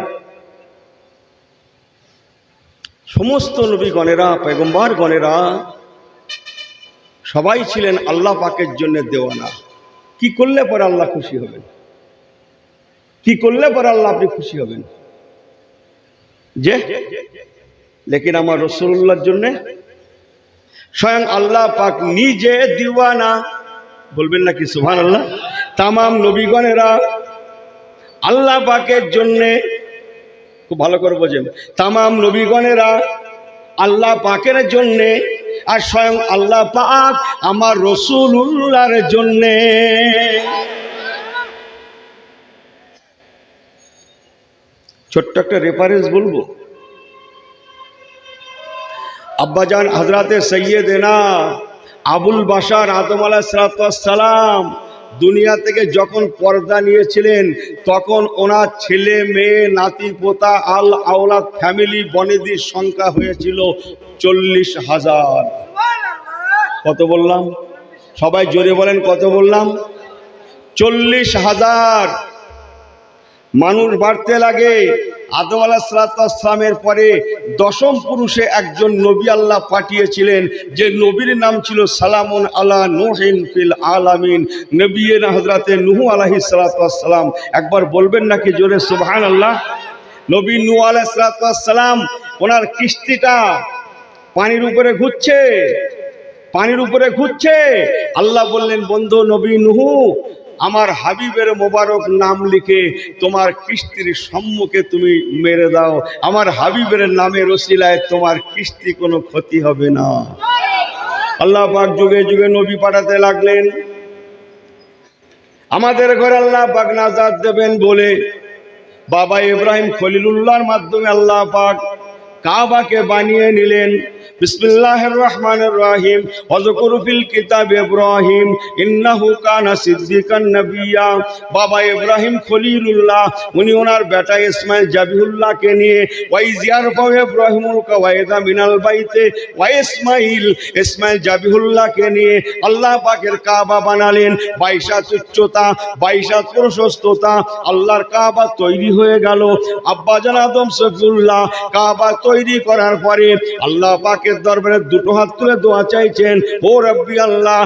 সমস্ত নবীগণেরা পয়গম্বর গণেরা সবাই ছিলেন আল্লাহ পাকের জন্য দেওয়ানা। কি করলে পরে আল্লাহ খুশি হবেন? কি করলে পরে আল্লাহ আপনি খুশি হবেন? যে লেকিন আমার রাসূলুল্লাহর জন্য স্বয়ং আল্লাহ পাক নিজে দিওয়ানা। বলবেন নাকি সুবহানাল্লাহ? তামাম নবীগণেরা আল্লাহ পাকের জন্য, খুব ভালো করে বোঝেন, তামাম নবীগণেরা আল্লাহ পাকের জন্য, আর স্বয়ং আল্লাহ পাক আমার রাসূলুল্লাহর জন্য। ছোট্ট একটা রেফারেন্স বলবো। আব্বাজান হযরতে সৈয়দেনা আবুল বাশার আদম আলাইহিস সালাম দুনিয়া থেকে যখন পর্দা নিয়েছিলেন, তখন ওনার ছেলে মেয়ে নাতি পোতা আল আওলাদ ফ্যামিলি বনেদির সংখ্যা হয়েছিল 40,000। কত বললাম? সবাই জোরে বলেন, কত বললাম? 40,000। মানুষ বাড়তে লাগে। আদম আলাইহিস সালামের পরে 10ম পুরুষে একজন নবী আল্লাহ পাঠিয়েছিলেন, যে নবীর নাম ছিল সালামুন আলা নূহিন ফিল আলামিন, নবিয়িনা হযরতে নূহ আলাইহিস সালাম। একবার বলবেন নাকি জোরে সুবহানাল্লাহ? নবী নূহ আলাইহিস সালাম ওনার কিস্তিটা পানির উপরে ঘুরছে, পানির উপরে ঘুরছে। আল্লাহ বললেন, বন্ধু নবী নূহ, আমার হাবিবের মোবারক নাম লিখে তোমার কিস্তির সম্মুখে তুমি মেরে দাও, আমার হাবিবের নামের ওসিলায় তোমার কিস্তি কোনো ক্ষতি হবে না। আল্লাহ পাক যুগে যুগে নবী পাঠাতে লাগলেন। আমাদের ঘরে আল্লাহ পাক নাজাত দেবেন বলে বাবা ইব্রাহিম খলিলুল্লাহর মাধ্যমে আল্লাহ পাক কাবাকে বানিয়ে নিলেন। বিসমিল্লাহির রহমানির রহিম। ওয়াজকুরু ফিল কিতাব ইব্রাহিম ইন্নাহু কানা সিদ্দিকান নাবিয়্যা। বাবা ইব্রাহিম খলিলুল্লাহ উনি ওনার বেটা ইসমাইল জাবিহুল্লাহকে নিয়ে ওয়াইজিয়ার পাও ইব্রাহিমুল কাওয়াইদা মিনাল বাইতে ওয়া ইসমাইল জাবিহুল্লাহকে নিয়ে আল্লাহ পাকের কাবা বানালেন। 22 হাত উচ্চতা, 22 হাত প্রশস্ততা আল্লাহর কাবা তৈরি হয়ে গেল। আব্বাজান আদম সফিউল্লাহ কাবা তৈরি করার পরে আল্লাহ পাকের দরবারে দুটো হাত তুলে দোয়া চাইছেন, ও রব্বি আল্লাহ,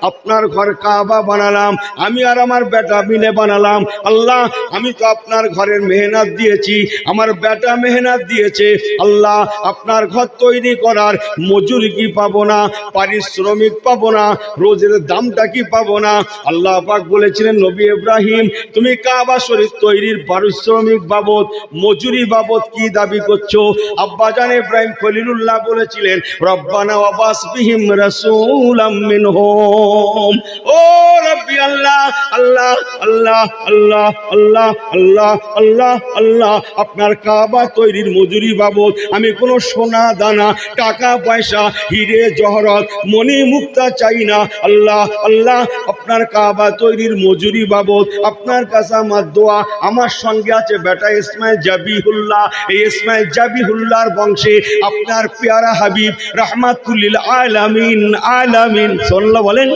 আপনার ঘর কাবা বানালাম, আমি আর আমার বেটা মিলে বানালাম। আল্লাহ, আমি তো আপনার ঘরের মেহনত দিয়েছি, আমার বেটা মেহনত দিয়েছে। আল্লাহ, আপনার ঘর তৈরি করার মজুরি কি পাবো না, পারিশ্রমিক পাবো না, রোজের দামটা কি পাবো না? আল্লাহ পাক বলেছিলেন, নবী ইব্রাহিম, তুমি কাবা শরীফ তৈরির পারিশ্রমিক বাবদ, মজুরি বাবদ কি দাবি করছো? আব্বাজান ইব্রাহিম খলিলুল্লাহ বলেছিলেন, রব্বানা ওয়াবাস বিহিম রাসূলাম মিনহুম। ও রব্বি আল্লাহ, আল্লাহ আল্লাহ আল্লাহ আল্লাহ আল্লাহ আল্লাহ আল্লাহ, আপনার কাবা তৈরির মজুরি বাবদ আমি কোনো সোনা দানা, টাকা পয়সা, হিরে জহরত, মণি মুক্তা চাই না। আল্লাহ আল্লাহ, আপনার কাবা তৈরির মজুরি বাবদ আপনার কাছে আমার দোয়া। আমার সঙ্গে আছে বেটা ইসমাইল জাবিহুল্লাহ, এই ইসমাইল জাবিহুল্লাহর বংশে আপনার পেয়ারা হাবিব রাহমাতুল আলামিন আলামিন সাল্লাল্লাহু বলেন,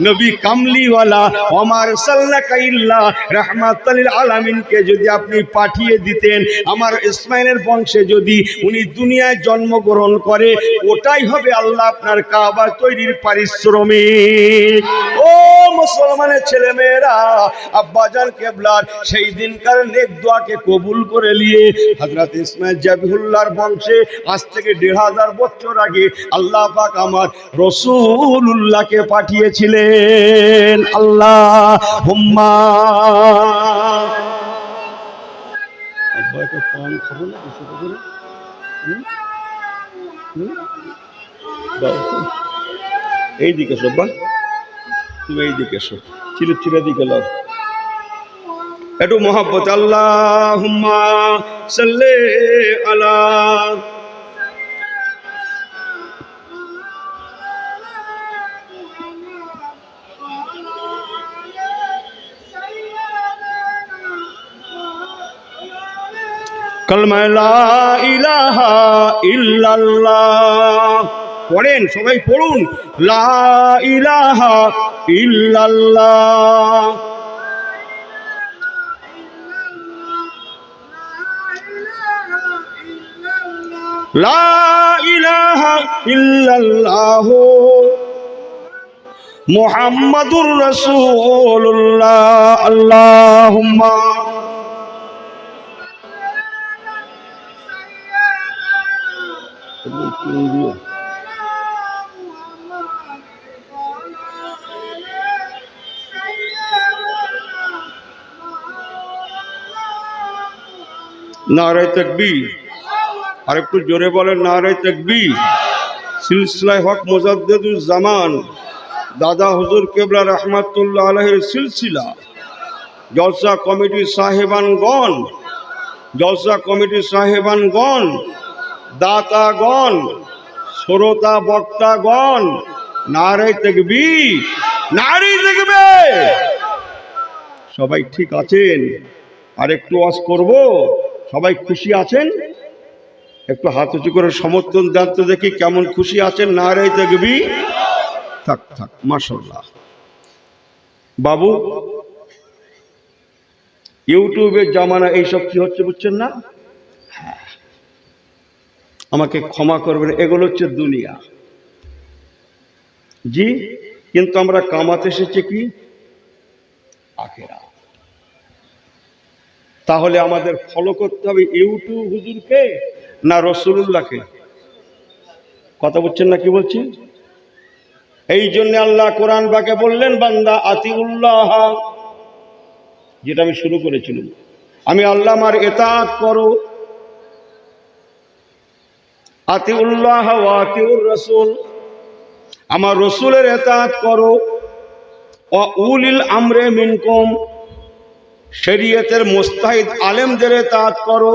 নবী কামলিওয়ালা ওমা আরসালনাকা ইল্লা রাহমাতাল আলামিনকে যদি আপনি পাঠিয়ে দিতেন, আমার ইসমাইলের বংশে যদি উনি দুনিয়ায় জন্মগ্রহণ করে, ওটাই হবে আল্লাহ আপনার কাবা তৈরির পারিশ্রমিক। ও মুসলমানের ছেলে মেয়েরা, আব্বাজান কেবলার সেই দিনকার নেক দোয়াকে কবুল করে নিয়ে হযরত ইসমাইল জাবিহুল্লাহর বংশে আজ থেকে 1500 বছর আগে আল্লাহ পাক আমার রাসূলুল্লাহকে পাঠিয়েছিলেন। আল্লাহুম্মা আব্বা একটা পান খাবো না কিছু করে? এইদিকে এসো বা, তুমি এইদিকে এসো, চিরে দিকে লাও একটু মহাব্বত। আল্লাহুম্মা সাল্লি আলা কালমা লা ইলাহা ইল্লাল্লাহ। পড়েন, সবাই পড়ুন, লা ইলাহা ইল্লাল্লাহ। লা ইলাহা ইল্লাল্লাহ মুহাম্মাদুর রাসূলুল্লাহ। আল্লাহুম্মা নারে তাকবীর। আর একটু জোরে বলেন, নারে তাকবীর। সিলসিলায়ে হক মুজাদ্দিদুজ জামান দাদা হুজুর কেবলা রাহমাতুল্লাহ আলাইহির সিলসিলা জলসা কমিটির সাহেবানগণ, জলসা কমিটির সাহেবানগণ, দাতাগণ, শ্রোতা বক্তাগণ, নারে তাকবীর, নারে তাকবীর। সবাই ঠিক আছেন? আর একটু ওয়াজ করব? সবাই খুশি আছেন? একটু হাত উঁচু করে সমর্থন দেন তো দেখি কেমন খুশি আছেন। নারে তাকবীর। থাক থাক, মাশাআল্লাহ। বাবু, ইউটিউবের জামানা, এইসব কি হচ্ছে বুঝছেন না? আমাকে ক্ষমা করবেন, এগুলো হচ্ছে দুনিয়া। জি, কিন্তু আমরা কামাতে এসেছি কি? আখিরাত। তাহলে আমাদের ফলো করতে হবে ইউটিউব হুজুরকে না রাসূলুল্লাহকে? কথা বলছেন না? কি বলছি? এই জন্য আল্লাহ কোরআন পাকে বললেন, বান্দা আতিউল্লাহ, যেটা আমি শুরু করেছিলাম, আমি আল্লাহ আমার ইতাআত করো। আতিউল্লাহ ওয়া আতিউর রাসূল, আমার রাসূলের ইতাআত করো। ওয়া উলিল আমরে মিনকুম, শরীয়তের মুস্তাহিদ আলেমদের ইতাআত করো।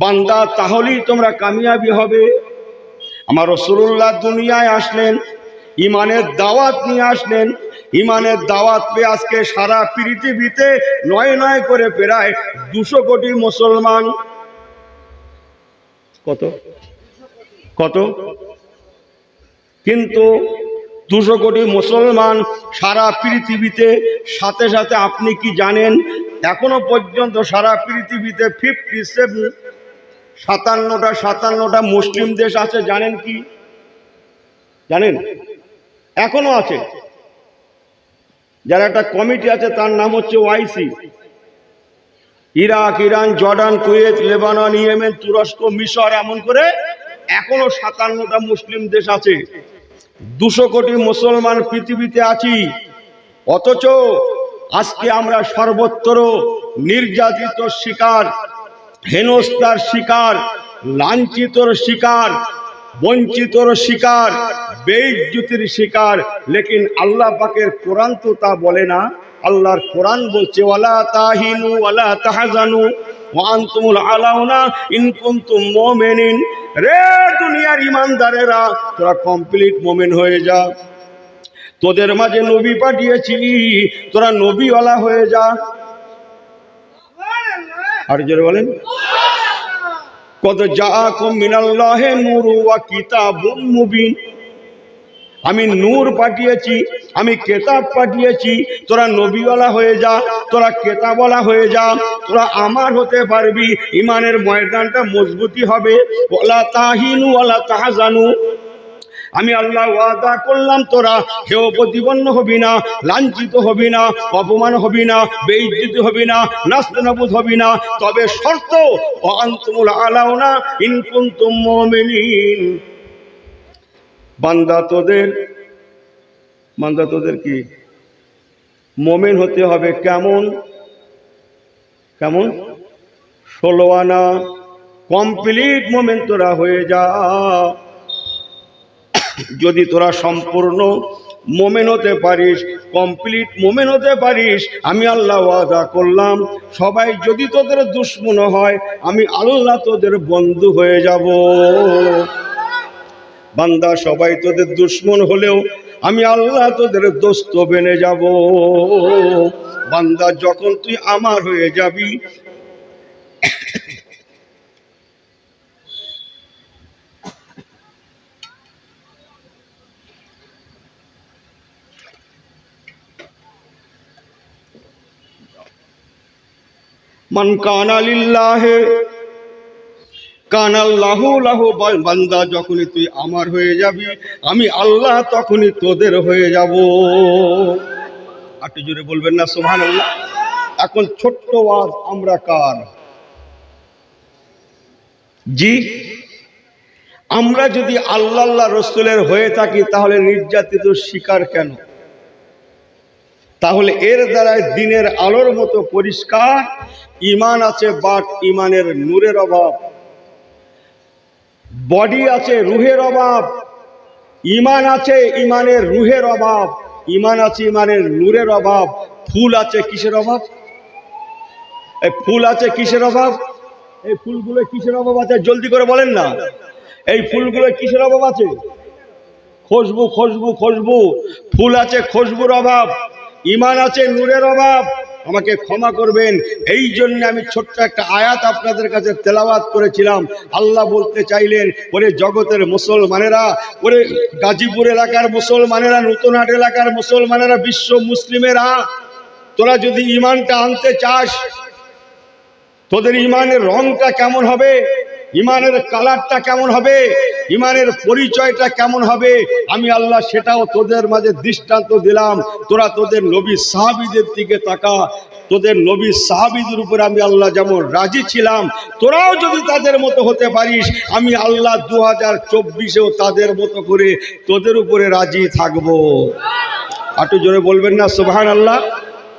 বান্দা, তাহলেই তোমরা কামিয়াবি হবে। আমার রাসূলুল্লাহ দুনিয়ায় আসলেন, ইমানের দাওয়াত নিয়ে আসলেন। ইমানের দাওয়াত পেয়ে আজকে সারা পৃথিবীতে নয় নয় করে প্রায় 200 কোটি মুসলমান। কত কত? কিন্তু 200 কোটি মুসলমান সারা পৃথিবীতে। সাথে সাথে আপনি কি জানেন, এখনো পর্যন্ত সারা পৃথিবীতে 57টা মুসলিম দেশ আছে। জানেন কি? জানেন? এখনো আছে। যারা একটা কমিটি আছে, তার নাম হচ্ছে OIC. Iraq, Iran, Jordan, Kuwait, Lebanon, Yemen, তুরস্ক, মিশর, এমন করে এখনো 57টা মুসলিম দেশ আছে। 200 কোটি মুসলমান পৃথিবীতে আছি। অথচ আজকে আমরা সর্বত্র নির্যাতিত শিকার, হেনস্থার শিকার, লাঞ্ছিতর শিকার, বঞ্চিতর শিকার, বেইজ্জতির শিকার। লেকিন আল্লাহ পাকের কোরআন তো তা বলে না। আল্লাহর কোরআন বলছে, ওয়ালা তাহিনু ওয়ালা তাহজানু ওয়া আনতুমুল আলাউনা ইন কুনতুম মুমিনিন। রে দুনিয়ার ইমানদারেরা, তোরা কমপ্লিট মুমিন হয়ে যা। তোদের মাঝে নবী পাঠিয়েছি, তোরা নবীওয়ালা হয়ে যা। আর জোরে বলেন, কদ জাআকুম মিনাল্লাহি নূরু ওয়া কিতাবুম মুবিন। আমি নূর পাঠিয়েছি, আমি কেতাব পাঠিয়েছি। তোরা নবীওয়ালা হয়ে যা, তোরা কেতাবওয়ালা হয়ে যা, তোরা আমার হতে পারবি। ইমানের ময়দানটা মজবুতি হবে। ওয়ালা তাহিনু ওয়ালা তাহজানু, আমি আল্লাহ ওয়াদা করলাম, তোরা কেউ প্রতিপন্ন হবি না, লাঞ্ছিত হবি না, অপমান হবি না, বেইজ্জতি হবি না, নাস্তানাবুদ হবি না। তবে শর্ত, ওয়া আনতুমুল আলাউনা ইন কুনতুম মুমিনিন। বান্দা তোদের কি মুমিন হতে হবে। কেমন? 16 আনা কমপ্লিট মুমিন তোরা হয়ে যা। যদি তোরা সম্পূর্ণ মুমিন হতে পারিস, কমপ্লিট মুমিন হতে পারিস, আমি আল্লাহ ওয়াদা করলাম, সবাই যদি তোদের দুশমন হয়, আমি আল্লাহ তোদের বন্ধু হয়ে যাব। বান্দা, সবাই তোদের দুশমন হলেও আমি আল্লাহ তোদের দোস্ত বেনে যাব। বান্দা, যখন তুই আমার হয়ে যাবি, মান কানা লিল্লাহি কানাল্লাহু লাহু। বান্দা, যখনই তুই আমার হয়ে যাবি, আমি আল্লাহ তখনই তোদের হয়ে যাব। একটু জোরে বলবেন না সুবহানাল্লাহ? এখন ছোট্ট ওয়াজ, আমরা কার? জি, আমরা যদি আল্লাহ রসুলের হয়ে থাকি, তাহলে নির্যাতিত শিকার কেন? তাহলে এর দ্বারা দিনের আলোর মতো পরিষ্কার ইমান আছে, বাট ইমানের নূরের অভাব। বডি আছে, রুহের অভাব। ইমান আছে, ইমানের রুহের অভাব। ইমান আছে, ইমানের নূরের অভাব। ফুল আছে, কিসের অভাব? এই ফুল আছে কিসের অভাব? এই ফুলগুলো কিসের অভাব আছে? জলদি করে বলেন না। এই ফুলগুলো কিসের অভাব আছে? খুশবু, খুশবু, খুশবু। ফুল আছে, খুশবুর অভাব। ইমান আছে, নূরের অভাব। আমাকে ক্ষমা করবেন, এই জন্য আমি ছোট্ট একটা আয়াত আপনাদের কাছে তেলাওয়াত করেছিলাম। আল্লাহ বলতে চাইলেন, ওরে জগতের মুসলমানেরা, ওরে গাজীপুর এলাকার মুসলমানেরা, নতুনহাট এলাকার মুসলমানেরা, বিশ্ব মুসলিমেরা, তোরা যদি ইমানটা আনতে চাস, তোদের ইমানের রংটা কেমন হবে? ইমানের কালারটা কেমন হবে, ইমানের পরিচয়টা কেমন হবে, আমি আল্লাহ সেটাও তোদের মাঝে দৃষ্টান্ত দিলাম। তোরা তোদের নবী সাহাবীদের দিকে তাকা, তোদের নবী সাহাবীদের উপরে আমি আল্লাহ যেমন রাজি ছিলাম, তোরাও যদি তাদের মতো হতে পারিস, আমি আল্লাহ 2024-এও তাদের মতো করে তোদের উপরে রাজি থাকবো। একটু জোরে বলবেন না সুবহানাল্লাহ।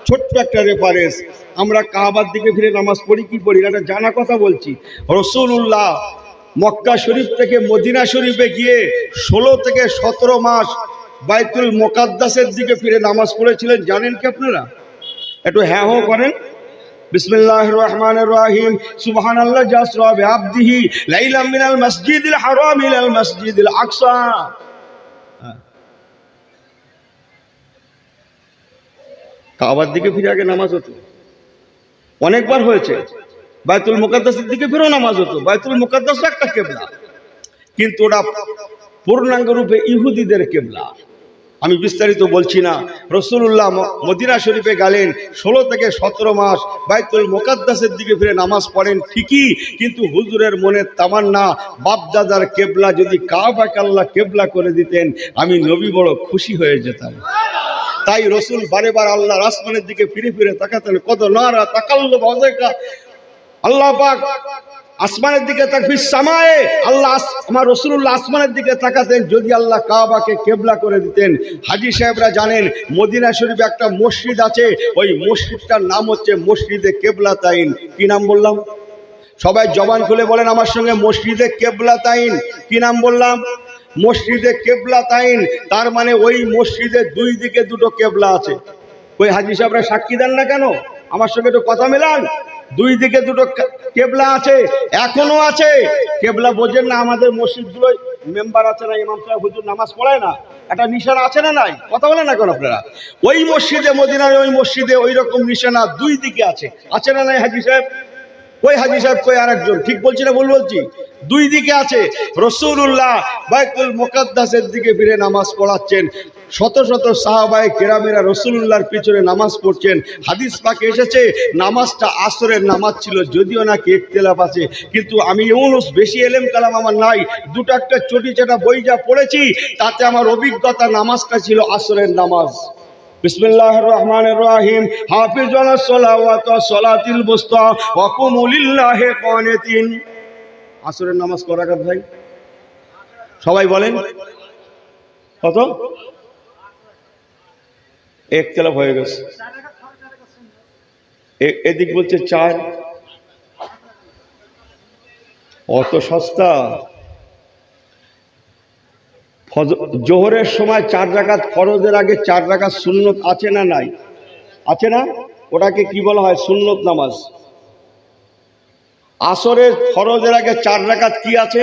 ছোট্ট একটা রেফারেন্স, আমরা কাবার দিকে ফিরে নামাজ পড়ি কি পড়ি এটা জানা কথা বলছি। রাসূলুল্লাহ মক্কা শরীফ থেকে মদিনা শরীফে গিয়ে 16 থেকে 17 মাস বাইতুল মুকাদ্দাসের দিকে ফিরে নামাজ পড়েছিলেন, জানেন কি আপনারা? একটু হ্যাঁ হো করেন। বিসমিল্লাহির রহমানির রহিম। সুবহানাল্লাহ জাসরা বিআবদিহি লাইলাম মিনাল মসজিদিল হারাম ইলাল মসজিদিল আকসা। কাবার দিকে ফিরে আগে নামাজ হতো, অনেকবার হয়েছে। বাইতুল মুকাদ্দাসের দিকে ফিরেও নামাজ হতো। বাইতুল মুকাদ্দাস একটা কিবলা, কিন্তু ওটা পূর্ণাঙ্গ রূপে ইহুদিদের কিবলা। আমি বিস্তারিত বলছি না। রাসূলুল্লাহ মদিনা শরীফে গেলেন, 16 থেকে 17 মাস বাইতুল মুকাদ্দাসের দিকে ফিরে নামাজ পড়েন ঠিকই, কিন্তু হুজুরের মনের তামান্না বাপদাদার কিবলা যদি কাবাকে আল্লাহ কিবলা করে দিতেন, আমি নবী বড় খুশি হয়ে যেতাম। তাই রসুল বারে বার আল্লাহর আসমানের দিকে ফিরে ফিরে তাকাতেন। কত নারা তাকাল্লুব ওয়াজহিকা, আল্লাহ পাক আসমানের দিকে তাকবির সামায়ে, আল্লাহ আমার রাসূলুল্লাহ আসমানের দিকে তাকাতেন যদি আল্লাহ কাবাকে কিবলা করে দিতেন। হাজী সাহেবরা জানেন মদিনা শরীফে একটা মসজিদ আছে, ওই মসজিদটার নাম হচ্ছে মসজিদে কিবলাতাইন। কি নাম বললাম? সবাই জবান খুলে বলেন আমার সঙ্গে, মসজিদে কিবলাতাইন। কি নাম বললাম? মসজিদে কিবলাতাইন। তার মানে ওই মসজিদের দুই দিকে দুটো কিবলা আছে। ওই হাজী সাহেবরা সাক্ষী দেন না কেন? আমার সঙ্গে একটু কথা মেলান। দুই দিকে দুটো কিবলা আছে, এখনো আছে। কিবলা বোঝেন না? আমাদের মসজিদগুলো মেম্বার আছে না, ইমাম সাহেব হুজুর নামাজ পড়ায় না, একটা নিশানা আছে না নাই? কথা বলেন না কেন আপনারা? ওই মসজিদে মদিনার ওই মসজিদে ওই রকম নিশানা দুই দিকে আছে না নাই হাজী সাহেব? ওই হাজী সাহেব কই আরেকজন, ঠিক বলছি না ভুল বলছি? দুই দিকে আছে। রাসূলুল্লাহ বাইতুল মুকাদ্দাসের দিকে ফিরে নামাজ পড়াচ্ছেন, শত শত সাহাবায়ে কেরামেরা রাসূলুল্লাহর পিছনে নামাজ পড়ছেন। হাদিস পাকে এসেছে নামাজটা আসরের নামাজ ছিল, যদিও নাকি ইখতিলাফ আছে, কিন্তু আমি ইউনুস বেশি এলেম কালাম আমার নাই, দুটো একটা চটি চাটা বই যা পড়েছি তাতে আমার অভিজ্ঞতা নামাজটা ছিল আসরের নামাজ। বিসমিল্লাহির রহমানির রহিম। হাফিজু আলাস সালাওয়াতি ওয়াস সালাতিল বুসতা ওয়া কুমু লিল্লাহি কানিতিন। আসরের নামাজ কয় রাকাত ভাই? সবাই বলেন কত? ইখতিলাফ হয়ে গেছে। এদিক বলছে 4। অত সস্তা? জোহরের সময় 4 রাকাত ফরজের আগে 4 রাকাত সুন্নত আছে না নাই? আছে না? ওটাকে কি বলা হয়? সুন্নত নামাজ। আসরের ফরজের আগে 4 রাকাত কি আছে?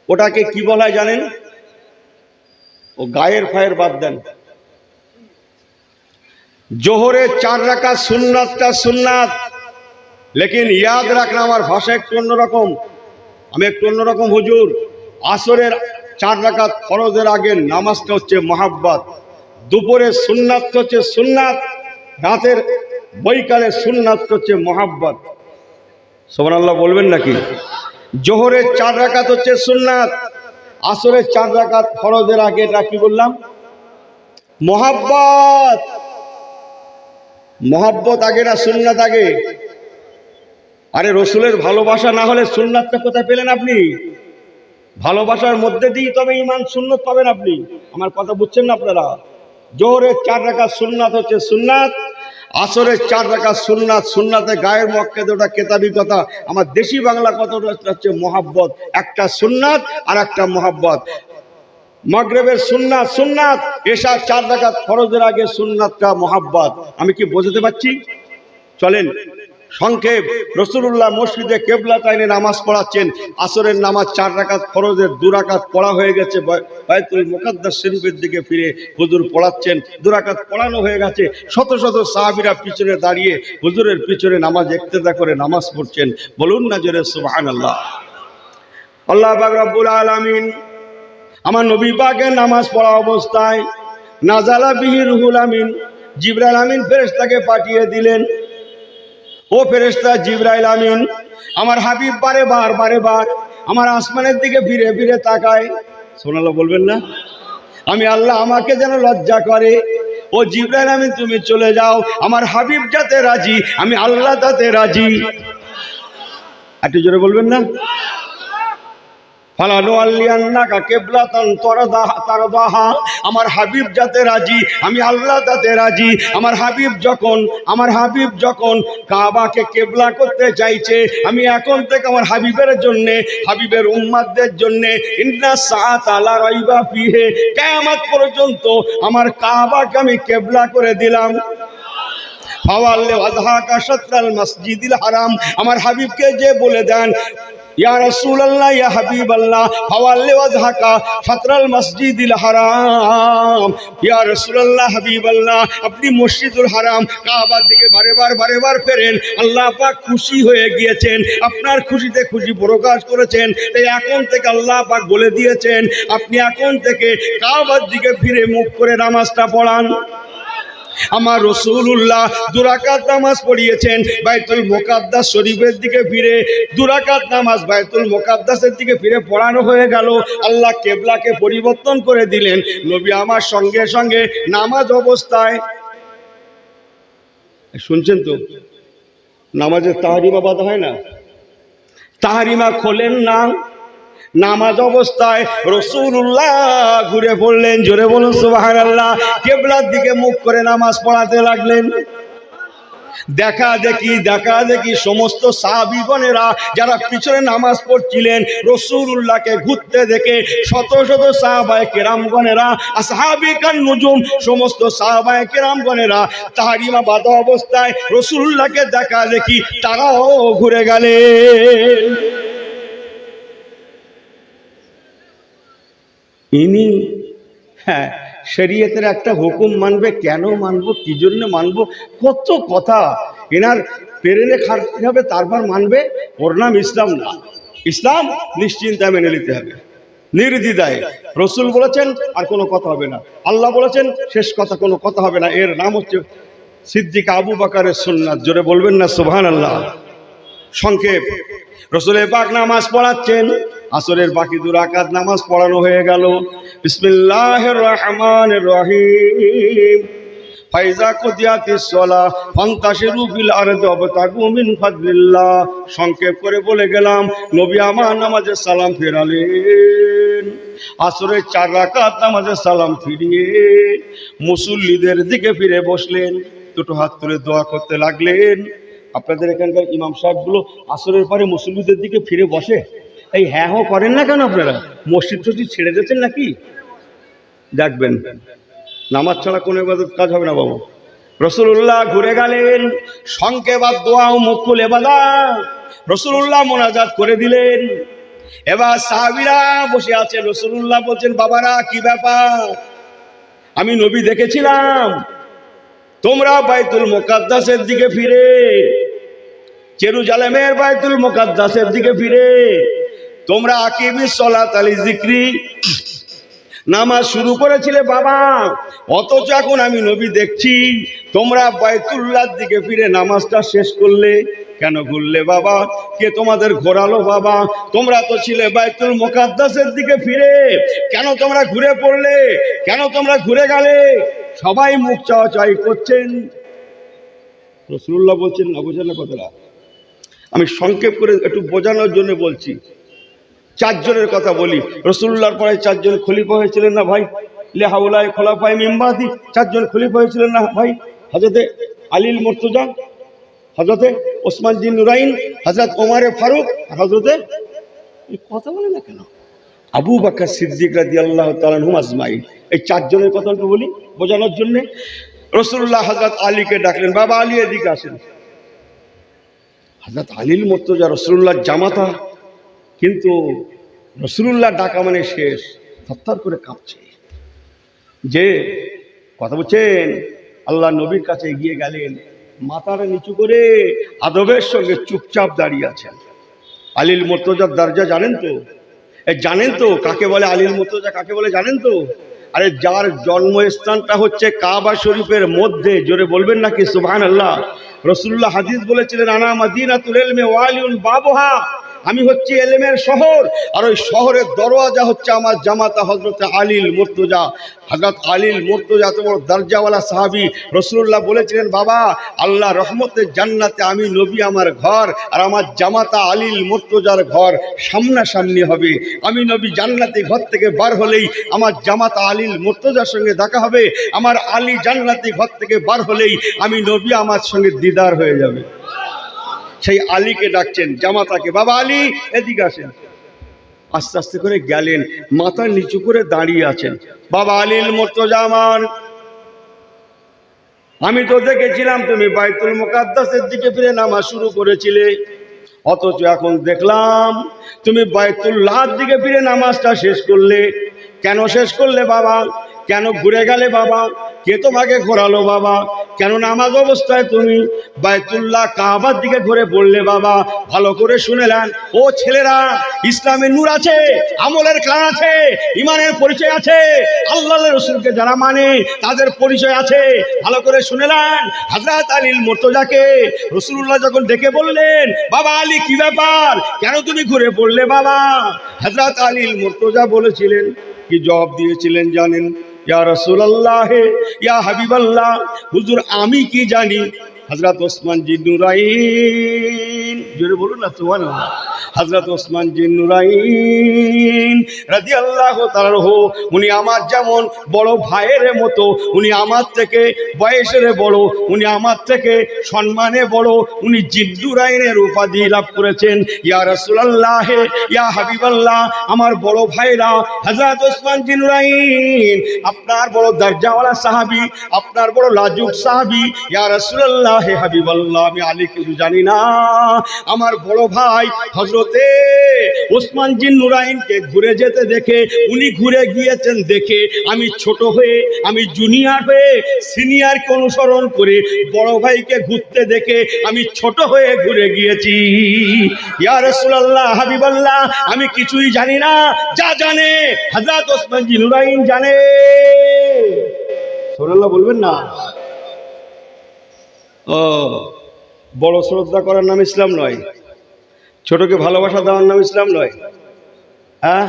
ওটাকে কি বলা হয় জানেন? ও গায়ের ফায়ের বাদ দেন। জোহরের 4 রাকাত সুন্নাতটা সুন্নাত, লেকিন ইয়াদ রাখনা, আমার ভাষা একটু অন্যরকম, আমি একটু অন্যরকম হুজুর। আসরের 4 রাকাত ফরজের আগের নামাজটা হচ্ছে মহাব্বত, দুপুরের সুন্নাত হচ্ছে সুন্নাত, রাতের বৈকালের সুন্নাত হচ্ছে মহাব্বত। সুবহানাল্লাহ বলবেন নাকি? জোহরের 4 রাকাত হচ্ছে সুন্নাত, আসরের 4 রাকাত ফরজের আগে এটা কি বললাম? মহাব্বত। মহাব্বত আগে না সুন্নাত আগে? আরে রসুলের ভালোবাসা না হলে সুন্নাতটা কোথায় পেলেন আপনি? ভালোবাসার মধ্যে দিয়ে তবে ঈমান সুন্নাত পাবেন আপনি। আমার কথা বুঝছেন না আপনারা? জোহরের 4 রাকাত সুন্নাত হচ্ছে সুন্নাত, আসরের 4 রাকাত সুন্নাত। সুন্নাতে গায়ের মক্কেদ, ওটা কেতাবি কথা। আমার দেশি বাংলা কথাটা হচ্ছে মহাব্বত। একটা সুন্নাত আর একটা মহাব্বত। মাগরিবের সুন্নাত সুন্নাত, এশার 4 রাকাত ফরজের আগে সুন্নাতটা মহাব্বত। আমি কি বোঝাতে পারছি? চলেন সংক্ষেপ। রাসূলুল্লাহ মসজিদে কিবলাতাইনে নামাজ পড়াচ্ছেন। আসরের নামাজ 4 রাকাত ফরজের 2 রাকাত পড়া হয়ে গেছে। বাইতুল মুকাদ্দাস শরীফের দিকে ফিরে হুজুর পড়াচ্ছেন, 2 রাকাত পড়ানো হয়ে গেছে। শত শত সাহাবীরা পিছনে দাঁড়িয়ে হুজুরের পিছনে নামাজ ইক্তেদা করে নামাজ পড়ছেন। বলুন না জোরে সুবহানাল্লাহ। আল্লাহ পাক রব্বুল আলামিন আমার নবী পাকের নামাজ পড়া অবস্থায় নাজালা বিহি রুহুল আমিন, জিবরাইল আমিন ফেরেশতাকে পাঠিয়ে দিলেন। ও ফেরেশতা জিবরাইল আমিন, আমার হাবিব বারে বার আমার আসমানের দিকে ফিরে ফিরে তাকায়, সুবহানাল্লাহ বলবেন না? আমি আল্লাহ আমাকে যেন লজ্জা করে। ও জিবরাইল আমিন তুমি চলে যাও, আমার হাবিব যাতে রাজি, আমি আল্লাহ তাতে রাজি। একটু জোরে বলবেন না? আমার হাবিব যাতে রাজি, আমি আল্লাহ তাতে রাজি। আমার হাবিব যখন কাবাকে কেবলা করতে চাইছে, আমি এখন থেকে আমার হাবিবের জন্য, হাবিবের উম্মাতদের জন্য, ইন্না সাআতা লা রাইবা ফিহি, কিয়ামত পর্যন্ত আমার কাবাকে আমি কেবলা করে দিলাম। ফাওয়াল্লি ওয়াজহাকা শাতরাল মসজিদিল হারাম, আমার হাবিবকে যে বলে দেন, ইয়া রাসূলুল্লাহ ইয়া হাবিবাল্লাহ ফাওয়াল্লি ওয়াজহাকা শাতরাল মসজিদিল হারাম, ইয়া রাসূলুল্লাহ হাবিবাল্লাহ আপনি মসজিদুল হারাম কাবার দিকে বারে বার ফেরেন। আল্লাহ পাক খুশি হয়ে গিয়েছেন, আপনার খুশিতে খুশি প্রকাশ করেছেন। তাই এখন থেকে আল্লাহ পাক বলে দিয়েছেন, আপনি এখন থেকে কাবার দিকে ফিরে মুখ করে নামাজটা পড়ান। আমার রাসূলুল্লাহ দুরাকাত নামাজ পড়িয়েছেন বাইতুল মুকাদ্দাস শরীফের দিকে ফিরে, দুরাকাত নামাজ বাইতুল মুকাদ্দাসের দিকে ফিরে পড়ানো হয়ে গেল। আল্লাহ কিবলাকে পরিবর্তন করে দিলেন। নবী আমার সঙ্গে সঙ্গে নামাজ অবস্থায়, শুনছেন তো, নামাজের তাহরিমা বাধা হয় না, তাহরিমা খোলেন না, নামাজ অবস্থায় রাসূলুল্লাহ ঘুরে পড়লেন, জোরে বলুন সুবহানাল্লাহ, কিবলার দিকে মুখ করে নামাজ পড়াতে লাগলেন। দেখা দেখি সমস্ত সাহাবীগণেরা যারা পিছনে নামাজ পড়ছিলেন, রাসূলুল্লাহকে ঘুরতে দেখে শত শত সাহাবায়ে কেরামগণেরা, আসহাবী কান নুজুম, সমস্ত সাহাবায়ে কেরামগণেরা তাহরিমা বাঁধা অবস্থায় রাসূলুল্লাহকে দেখা দেখি তারাও ঘুরে গেলেন। ইনি শরীয়তের একটা হুকুম মানবে, কেন মানবো, কি জন্য মানবো, কত কথা এনার প্রেরণে খাটতে হবে, তারপর মানবে। ওর নাম ইসলাম না। ইসলাম নিশ্চিন্তে মেনে নিতে হবে, নির্দ্বিধায়। রসুল বলেছেন আর কোনো কথা হবে না, আল্লাহ বলেছেন শেষ কথা, কোনো কথা হবে না। এর নাম হচ্ছে সিদ্দিক আবু বকরের সুন্নাত, জোরে বলবেন না সুবহানাল্লাহ। সংক্ষেপ, রসুল পাক নামাজ পড়াচ্ছেন, আসরের বাকি 2 রাকাত নামাজ পড়ানো হয়ে গেল। বিসমিল্লাহির রহমানির রহিম, ফাইজা কুদিয়াতিস সালাহ ফান্তাশিরু ফিল আরদি ওয়াবতাগু মিন ফাদলিল্লাহ। সংক্ষেপ করে বলে গেলাম, নবী আমার নামাজে সালাম ফেরালেন। আসরের 4 রাকাত নামাজে সালাম ফিরিয়ে মুসল্লিদের দিকে ফিরে বসলেন, দুটো হাত তুলে দোয়া করতে লাগলেন। আপনাদের এখানকার ইমাম সাহেবগুলো আসরের পরে মুসল্লিদের দিকে ফিরে বসে, এই হ্যাঁ হো করেন না কেন? আপনারা মসজিদ টসজিদ ছেড়ে দিয়েছেন নাকি? দেখবেন নামাজ ছাড়া কোনো ইবাদত কাজ হবে না বাবু। রাসূলুল্লাহ ঘুরে গেলেন, সংক্ষেপ আর দোয়া ও মুকুল ইবাদত রাসূলুল্লাহ মোনাজাত করে দিলেন। এবার সাহাবীরা বসে আছে, রাসূলুল্লাহ বলছেন, বাবারা কি ব্যাপার? আমি নবী দেখেছিলাম তোমরা বাইতুল মুকাদ্দাসের দিকে ফিরে, জেরুজালেমের বাইতুল মুকাদ্দাসের দিকে ফিরে তোমরা আকিমিস সালাত আলি যিকরি নামাজ শুরু করেছিলে বাবা, অথচ এখন আমি নবী দেখছি তোমরা বাইতুল্লাহর দিকে ফিরে নামাজটা শেষ করলে। কেন ঘুরলে বাবা? কে তোমাদের ঘোরালো বাবা? তোমরা তো ছিলে বাইতুল মুকাদ্দাসের দিকে ফিরে, কেন তোমরা ঘুরে পড়লে? কেন তোমরা ঘুরে গেলে? সবাই মুখ চাওয়াচাই করছেন। রাসূলুল্লাহ বলছেন, না বোঝেন না কথাটা, আমি সংক্ষেপ করে একটু বোঝানোর জন্য বলছি। 4 জনের কথা বলি। রাসূলুল্লাহর পরে 4 জন খলিফা হয়েছিলেন না ভাই? লে হাউলাই খোলাফায়ে মিন বাদি, 4 জন খলিফা হয়েছিলেন না ভাই? হযরতে আলীল মুর্তজা, হযরতে ওসমান জিন নুরাইন, হযরত ওমরে ফারুক, হযরতে, কথা বলে না কেন, আবু বকর সিদ্দিক রাদিয়াল্লাহু তাআলা আনহুম আজমাইন। এই 4 জনের কথা একটু বলি বোঝানোর জন্য। রাসূলুল্লাহ হযরত আলীকে ডাকলেন, বাবা আলী এদিকে আসেন। হযরত আলীল মুর্তজা রাসূলুল্লাহর জামাতা, কিন্তু রাসূলুল্লাহ ডাকা মানে শেষ, থরথর করে কাঁপছে। যে কথা বলছেন, আল্লাহ নবীর কাছে এগিয়ে গেলেন, মাথাটা নিচু করে আদবের সঙ্গে চুপচাপ দাঁড়িয়ে আছেন। আলীল মুর্তজার দরজা জানেন তো? জানেন তো কাকে বলে আলীল মুর্তজা, কাকে বলে জানেন তো? আরে যার জন্মস্থানটা হচ্ছে কাবা শরীফের মধ্যে, জোরে বলবেন নাকি সুবহানাল্লাহ। রাসূলুল্লাহ হাদিস বলেছিলেন, আনা মাদিনাতুল ইলমি ওয়ালিউন বাবুহা, আমি হচ্ছি এলেমের শহর, আর ওই শহরের দরওয়াজা হচ্ছে আমার জামাতা হযরত আলীল মুর্তজা। হযরত আলীল মুর্তজা এত বড় দরজাওয়ালা সাহাবী, রাসূলুল্লাহ বলেছিলেন, বাবা আল্লাহ রহমতের জান্নাতে আমি নবী আমার ঘর আর আমার জামাতা আলীল মুর্তজার ঘর সামনাসামনি হবে। আমি নবী জান্নাতি ঘর থেকে বার হলেই আমার জামাতা আলীল মুর্তজার সঙ্গে দেখা হবে, আমার আলী জান্নাতি ঘর থেকে বার হলেই আমি নবী আমার সঙ্গে দিদার হয়ে যাবে। সেই আলীকে ডাকছেন, জামাতাকে, বাবা আলী এদিকে আসেন। আস্তে আস্তে করে গেলেন, মাথা নিচু করে দাঁড়িয়ে আছেন। বাবা আলীল মুর্তজা আমার, আমি তো দেখেছিলাম তুমি বাইতুল মুকাদ্দাসের দিকে ফিরে নামাজ শুরু করেছিলে, অথচ এখন দেখলাম তুমি বাইতুল্লাহর দিকে ফিরে নামাজটা শেষ করলে। কেন শেষ করলে বাবা? কেন ঘুরে গেলে বাবা? কে তোমাকে ঘোরালো বাবা? কেন নামাজ অবস্থায় তুমি বাইতুল্লাহ কাবার দিকে ঘুরে পড়লে বাবা? ভালো করে শুনে নেন ও ছেলেরা, ইসলামের নূর আছে, আমলের কান আছে, ইমানের পরিচয় আছে, আল্লাহর রাসূলকে যারা মানে তাদের পরিচয় আছে। ভালো করে শুনে নেন, হযরত আলীল মুর্তজাকে রাসূলুল্লাহ যখন ডেকে বললেন, বাবা আলী কি ব্যাপার, কেন তুমি ঘুরে পড়লে বাবা? হযরত আলীল মুর্তজা বলেছিলেন, কি জবাব দিয়েছিলেন জানেন? ইয়া রাসূলুল্লাহ, ইয়া হাবিবাল্লাহ, হুজুর আমি কি জানি। হযরত ওসমান জিন্নুরাইন, জোরে বলুন না সুবহানাল্লাহ। হযরত ওসমান জিন্নুরাইন রাদিয়াল্লাহু তাআলা আনহু, উনি আমার যেমন বড় ভাইয়ের মতো, উনি আমার থেকে বয়সের বড়, উনি আমার থেকে সম্মানে বড়, উনি জিন্নুরাইনের উপাধি লাভ করেছেন। ইয়া রাসূলুল্লাহ, ইয়া হাবিবাল্লাহ, আমার বড় ভাইরা হযরত ওসমান জিন্নুরাইন আপনার বড় দরজাওয়ালা সাহাবী, আপনার বড় লাজুক সাহাবী। ইয়া রাসূলুল্লাহ, হে হাবিবাল্লাহ, আমি আলী কিছু জানি না। আমার বড় ভাই হযরতে ওসমান জিন্নুরাইনকে ঘুরে যেতে দেখে, উনি ঘুরে গিয়েছেন দেখে, আমি ছোট হয়ে, আমি জুনিয়র হয়ে সিনিয়রকে অনুসরণ করে বড় ভাইকে ঘুরতে দেখে আমি ছোট হয়ে ঘুরে গিয়েছি। ইয়া রাসূলুল্লাহ, হাবিবাল্লাহ, আমি কিছুই জানি না, যা জানে হযরত ওসমান জিন্নুরাইন জানে। সুবহানাল্লাহ বলবেন না? ও, বড় শ্রদ্ধা করার নাম ইসলাম নয়, ছোটকে ভালোবাসা দেওয়ার নাম ইসলাম নয়। হ্যাঁ,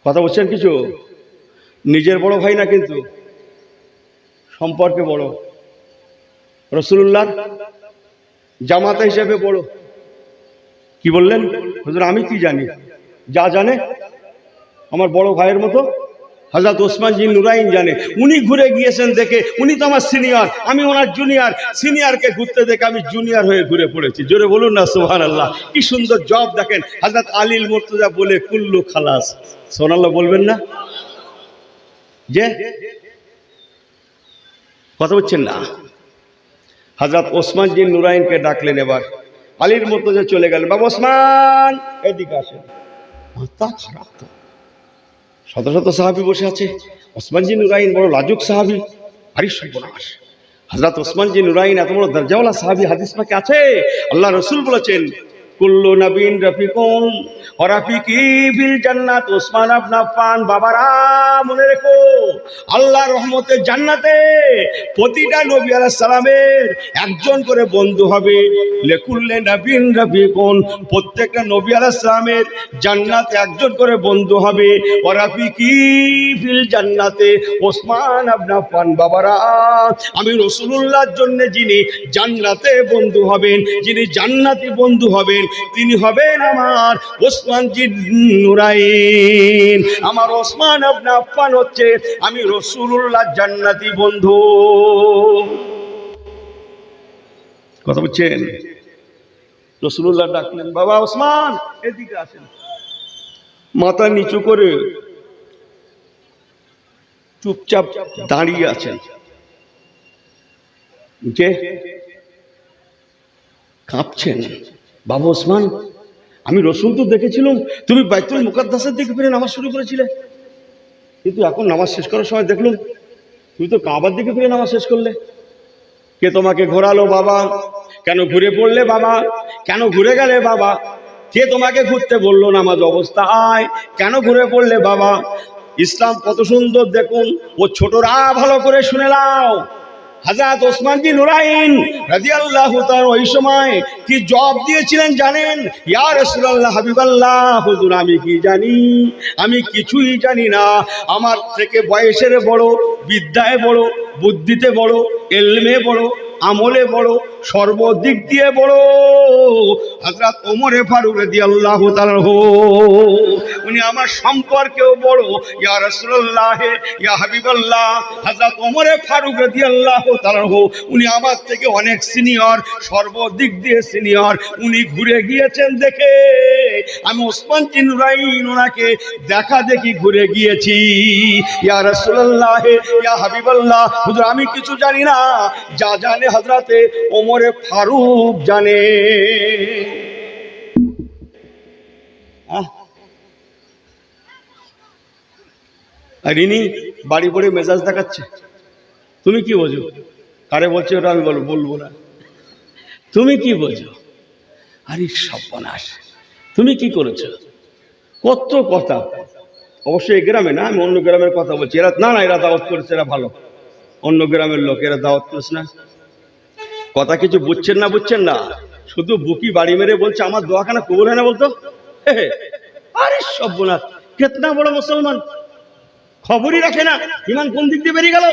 কথা বলছেন কিছু? নিজের বড় ভাই না, কিন্তু সম্পর্কে বড়, রাসূলুল্লাহ জামাতা হিসেবে বড়। কি বললেন হুজুর? আমি কি জানি, যা জানে আমার বড় ভাইয়ের মতো হযরত ওসমান জিন্নুরাইন জানে। উনি ঘুরে গিয়েছেন দেখে, উনি তো আমার সিনিয়র, আমি ওনার জুনিয়র, সিনিয়রকে ঘুরতে দেখে আমি জুনিয়র হয়ে ঘুরে পড়েছি। জোরে বলুন না সুবহানাল্লাহ। কি সুন্দর জবাব দেখেন হযরত আলীল মুর্তজা বলে, কুল্লু খালাস। সুবহানাল্লাহ বলবেন না? যে কথা বলছেন না। হযরত ওসমান জিন্নুরাইনকে ডাকলেন, এবার আলীর মুর্তজা চলে গেলেন, বাবা ওসমান এদিকে আসেন। মাথা খারাপ তো, শত শত সাহাবী বসে আছে, ওসমান জিন্নুরাইন বড় লাজুক সাহাবী, ভারী সর্বনাশ। হযরত ওসমান জিন্নুরাইন এত বড় দরজাওয়ালা সাহাবী, হাদিস পাকে আছে আল্লাহ রাসূল বলেছেন, কুল্লু নবীন রফিকুন ওয়া রাফিকি ফিল জান্নাত ওসমান ইবনে আফফান। বাবারা মনে রেখো, আল্লাহর রহমতের জান্নাতে প্রতিটা নবী আলাইহিস সালামের একজন করে বন্ধু হবে। লিকুল্লি নবীন রফিকুন, প্রত্যেকটা নবী আলাইহিস সালামের জান্নাতে একজন করে বন্ধু হবে। ওয়া রাফিকি ফিল জান্নাতে ওসমান ইবনে আফফান। বাবারা, আমি রাসূলুল্লাহর জন্য যিনি জান্নাতে বন্ধু হবেন, যিনি জান্নাতি বন্ধু হবেন, তিনি হবেন আমার ওসমান জিন্নুরাইন। আমার ওসমান ইবনে আফফান হচ্ছে আমি রাসূলুল্লাহর জান্নাতি বন্ধু। কথা বলছেন? রাসূলুল্লাহ ডাকলেন, বাবা ওসমান এদিকে আসেন। মাথা নিচু করে চুপচাপ দাঁড়িয়ে আছেন। যে কাঁপছেন, বাবা ওসমান, আমি রাসূল তো দেখেছিলাম তুমি বাইতুল মুকাদ্দাসের দিকে ফিরে নামাজ শুরু করেছিলে, কিন্তু এখন নামাজ শেষ করার সময় দেখলাম তুমি তো কাবার দিকে ফিরে নামাজ শেষ করলে। কে তোমাকে ঘোরালো বাবা? কেন ঘুরে পড়লে বাবা? কেন ঘুরে গেলে বাবা? কে তোমাকে ঘুরতে বললো নামাজ অবস্থায়? কেন ঘুরে পড়লে বাবা? ইসলাম কত সুন্দর দেখুন। ও ছোটরা ভালো করে শুনে নাও, হযরত ওসমান বিন নুরাইন রাদিয়াল্লাহু তাআলা ওই সময় কি জবাব দিয়েছিলেন জানেন? ইয়া রাসূলুল্লাহ, হাবিবাল্লাহ, হুজুর আমি কি জানি? আমি কিছুই জানি না। আমার থেকে বয়সের বড়, বিদ্যায় বড়, বুদ্ধিতে বড়, ইলমে বড়, আমলে বড়, সর্বদিক দিয়ে বড় হযরত ওমর ফারুক রাদিয়াল্লাহু তাআলা, উনি আমার সম্পর্কেও বড়। ইয়া রাসূলুল্লাহ, ইয়া হাবিবাল্লাহ, হযরত ওমর ফারুক রাদিয়াল্লাহু তাআলা, উনি আমার থেকে অনেক সিনিয়র, সর্বদিক দিয়ে সিনিয়র। উনি ঘুরে গিয়েছেন দেখে আমি ওসমান বিন নুরাইন ওনাকে দেখা দেখি ঘুরে গিয়েছি। ইয়া রাসূলুল্লাহ, ইয়া হাবিবাল্লাহ, হুজুর আমি কিছু জানি না, যা জানে হযরতে ওমর ফারুক জানে। আর ইনি বাড়ি পড়ে মেজাজ দেখাচ্ছে, তুমি কি বোঝো? কারে বলছে ওটা আমি বলবো না, তুমি কি বোঝো? আরে সর্বনাশ, তুমি কি করেছো? কত কথা। অবশ্যই এই গ্রামে না, আমি অন্য গ্রামের কথা বলছি। এরা না, এরা দাওয়াত করেছে, এরা ভালো, অন্য গ্রামের লোক, এরা দাওয়াত করেছে না। কথা কিছু বুঝছেন না, বুঝছেন না, শুধু বুকি বাড়ি মেরে বলছে আমার দোয়াখানা কবুল হয় না বলতো। আরে সর্বনাশ, কেতনা বড় মুসলমান, খবরই রাখে না, ইমান কোন দিক দিয়ে বেরিয়ে গেল।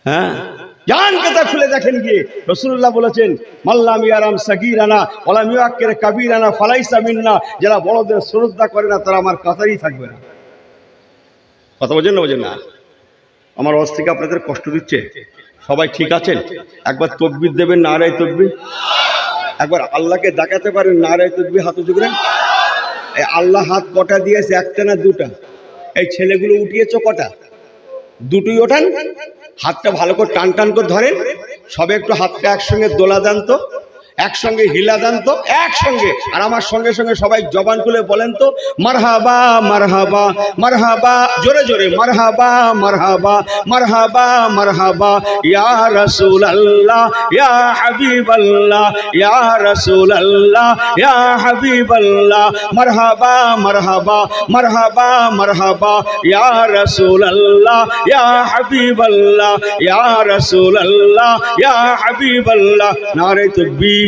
হ্যাঁ, জান কথা খুলে দেখেন গিয়ে রাসূলুল্লাহ বলেছেন, মাল্লাম ইয়ারাম সাগীরানা ওয়ালাম ইউআক্কির কাবীরানা ফালাইসা মিন্না, যারা বড়দের শ্রদ্ধা করে না তারা আমার কাতারই থাকবে না। কথা বোঝেন না, বোঝেন না? আমার ওয়াজ থেকে আপনাদের কষ্ট দিচ্ছে? সবাই ঠিক আছেন? একবার তাকবীর দেবেন, নারায়ে তাকবীর। একবার আল্লাহকে দেখাতে পারেন, নারায়ে তাকবীর, হাত উঁচু করেন। এই আল্লাহ হাত কটা দিয়েছে, একটা না দুটা? এই ছেলেগুলো উঠিয়েছো কটা? দুটোই ওঠান। হাতটা ভালো করে টান টান করে ধরেন, সবে একটু হাতটা একসঙ্গে দোলা দেন তো, একসঙ্গে হিলা দেন তো, একসঙ্গে। আর আমার সঙ্গে সঙ্গে সবাই জবান খুলে বলেন তো, মারহাবা মারহাবা মারহাবা, জোরে জোরে মারহাবা মারহাবা মারহাবা মারহাবা, ইয়া রাসূলুল্লাহ ইয়া হাবিবাল্লাহ ইয়া রাসূলুল্লাহ ইয়া হাবিবাল্লাহ, মারহাবা মারহাবা মারহাবা মারহাবা, ইয়া রাসূলুল্লাহ ইয়া হাবিবাল্লাহ ইয়া রাসূলুল্লাহ ইয়া হাবিবাল্লাহ। নারে তাকবীর।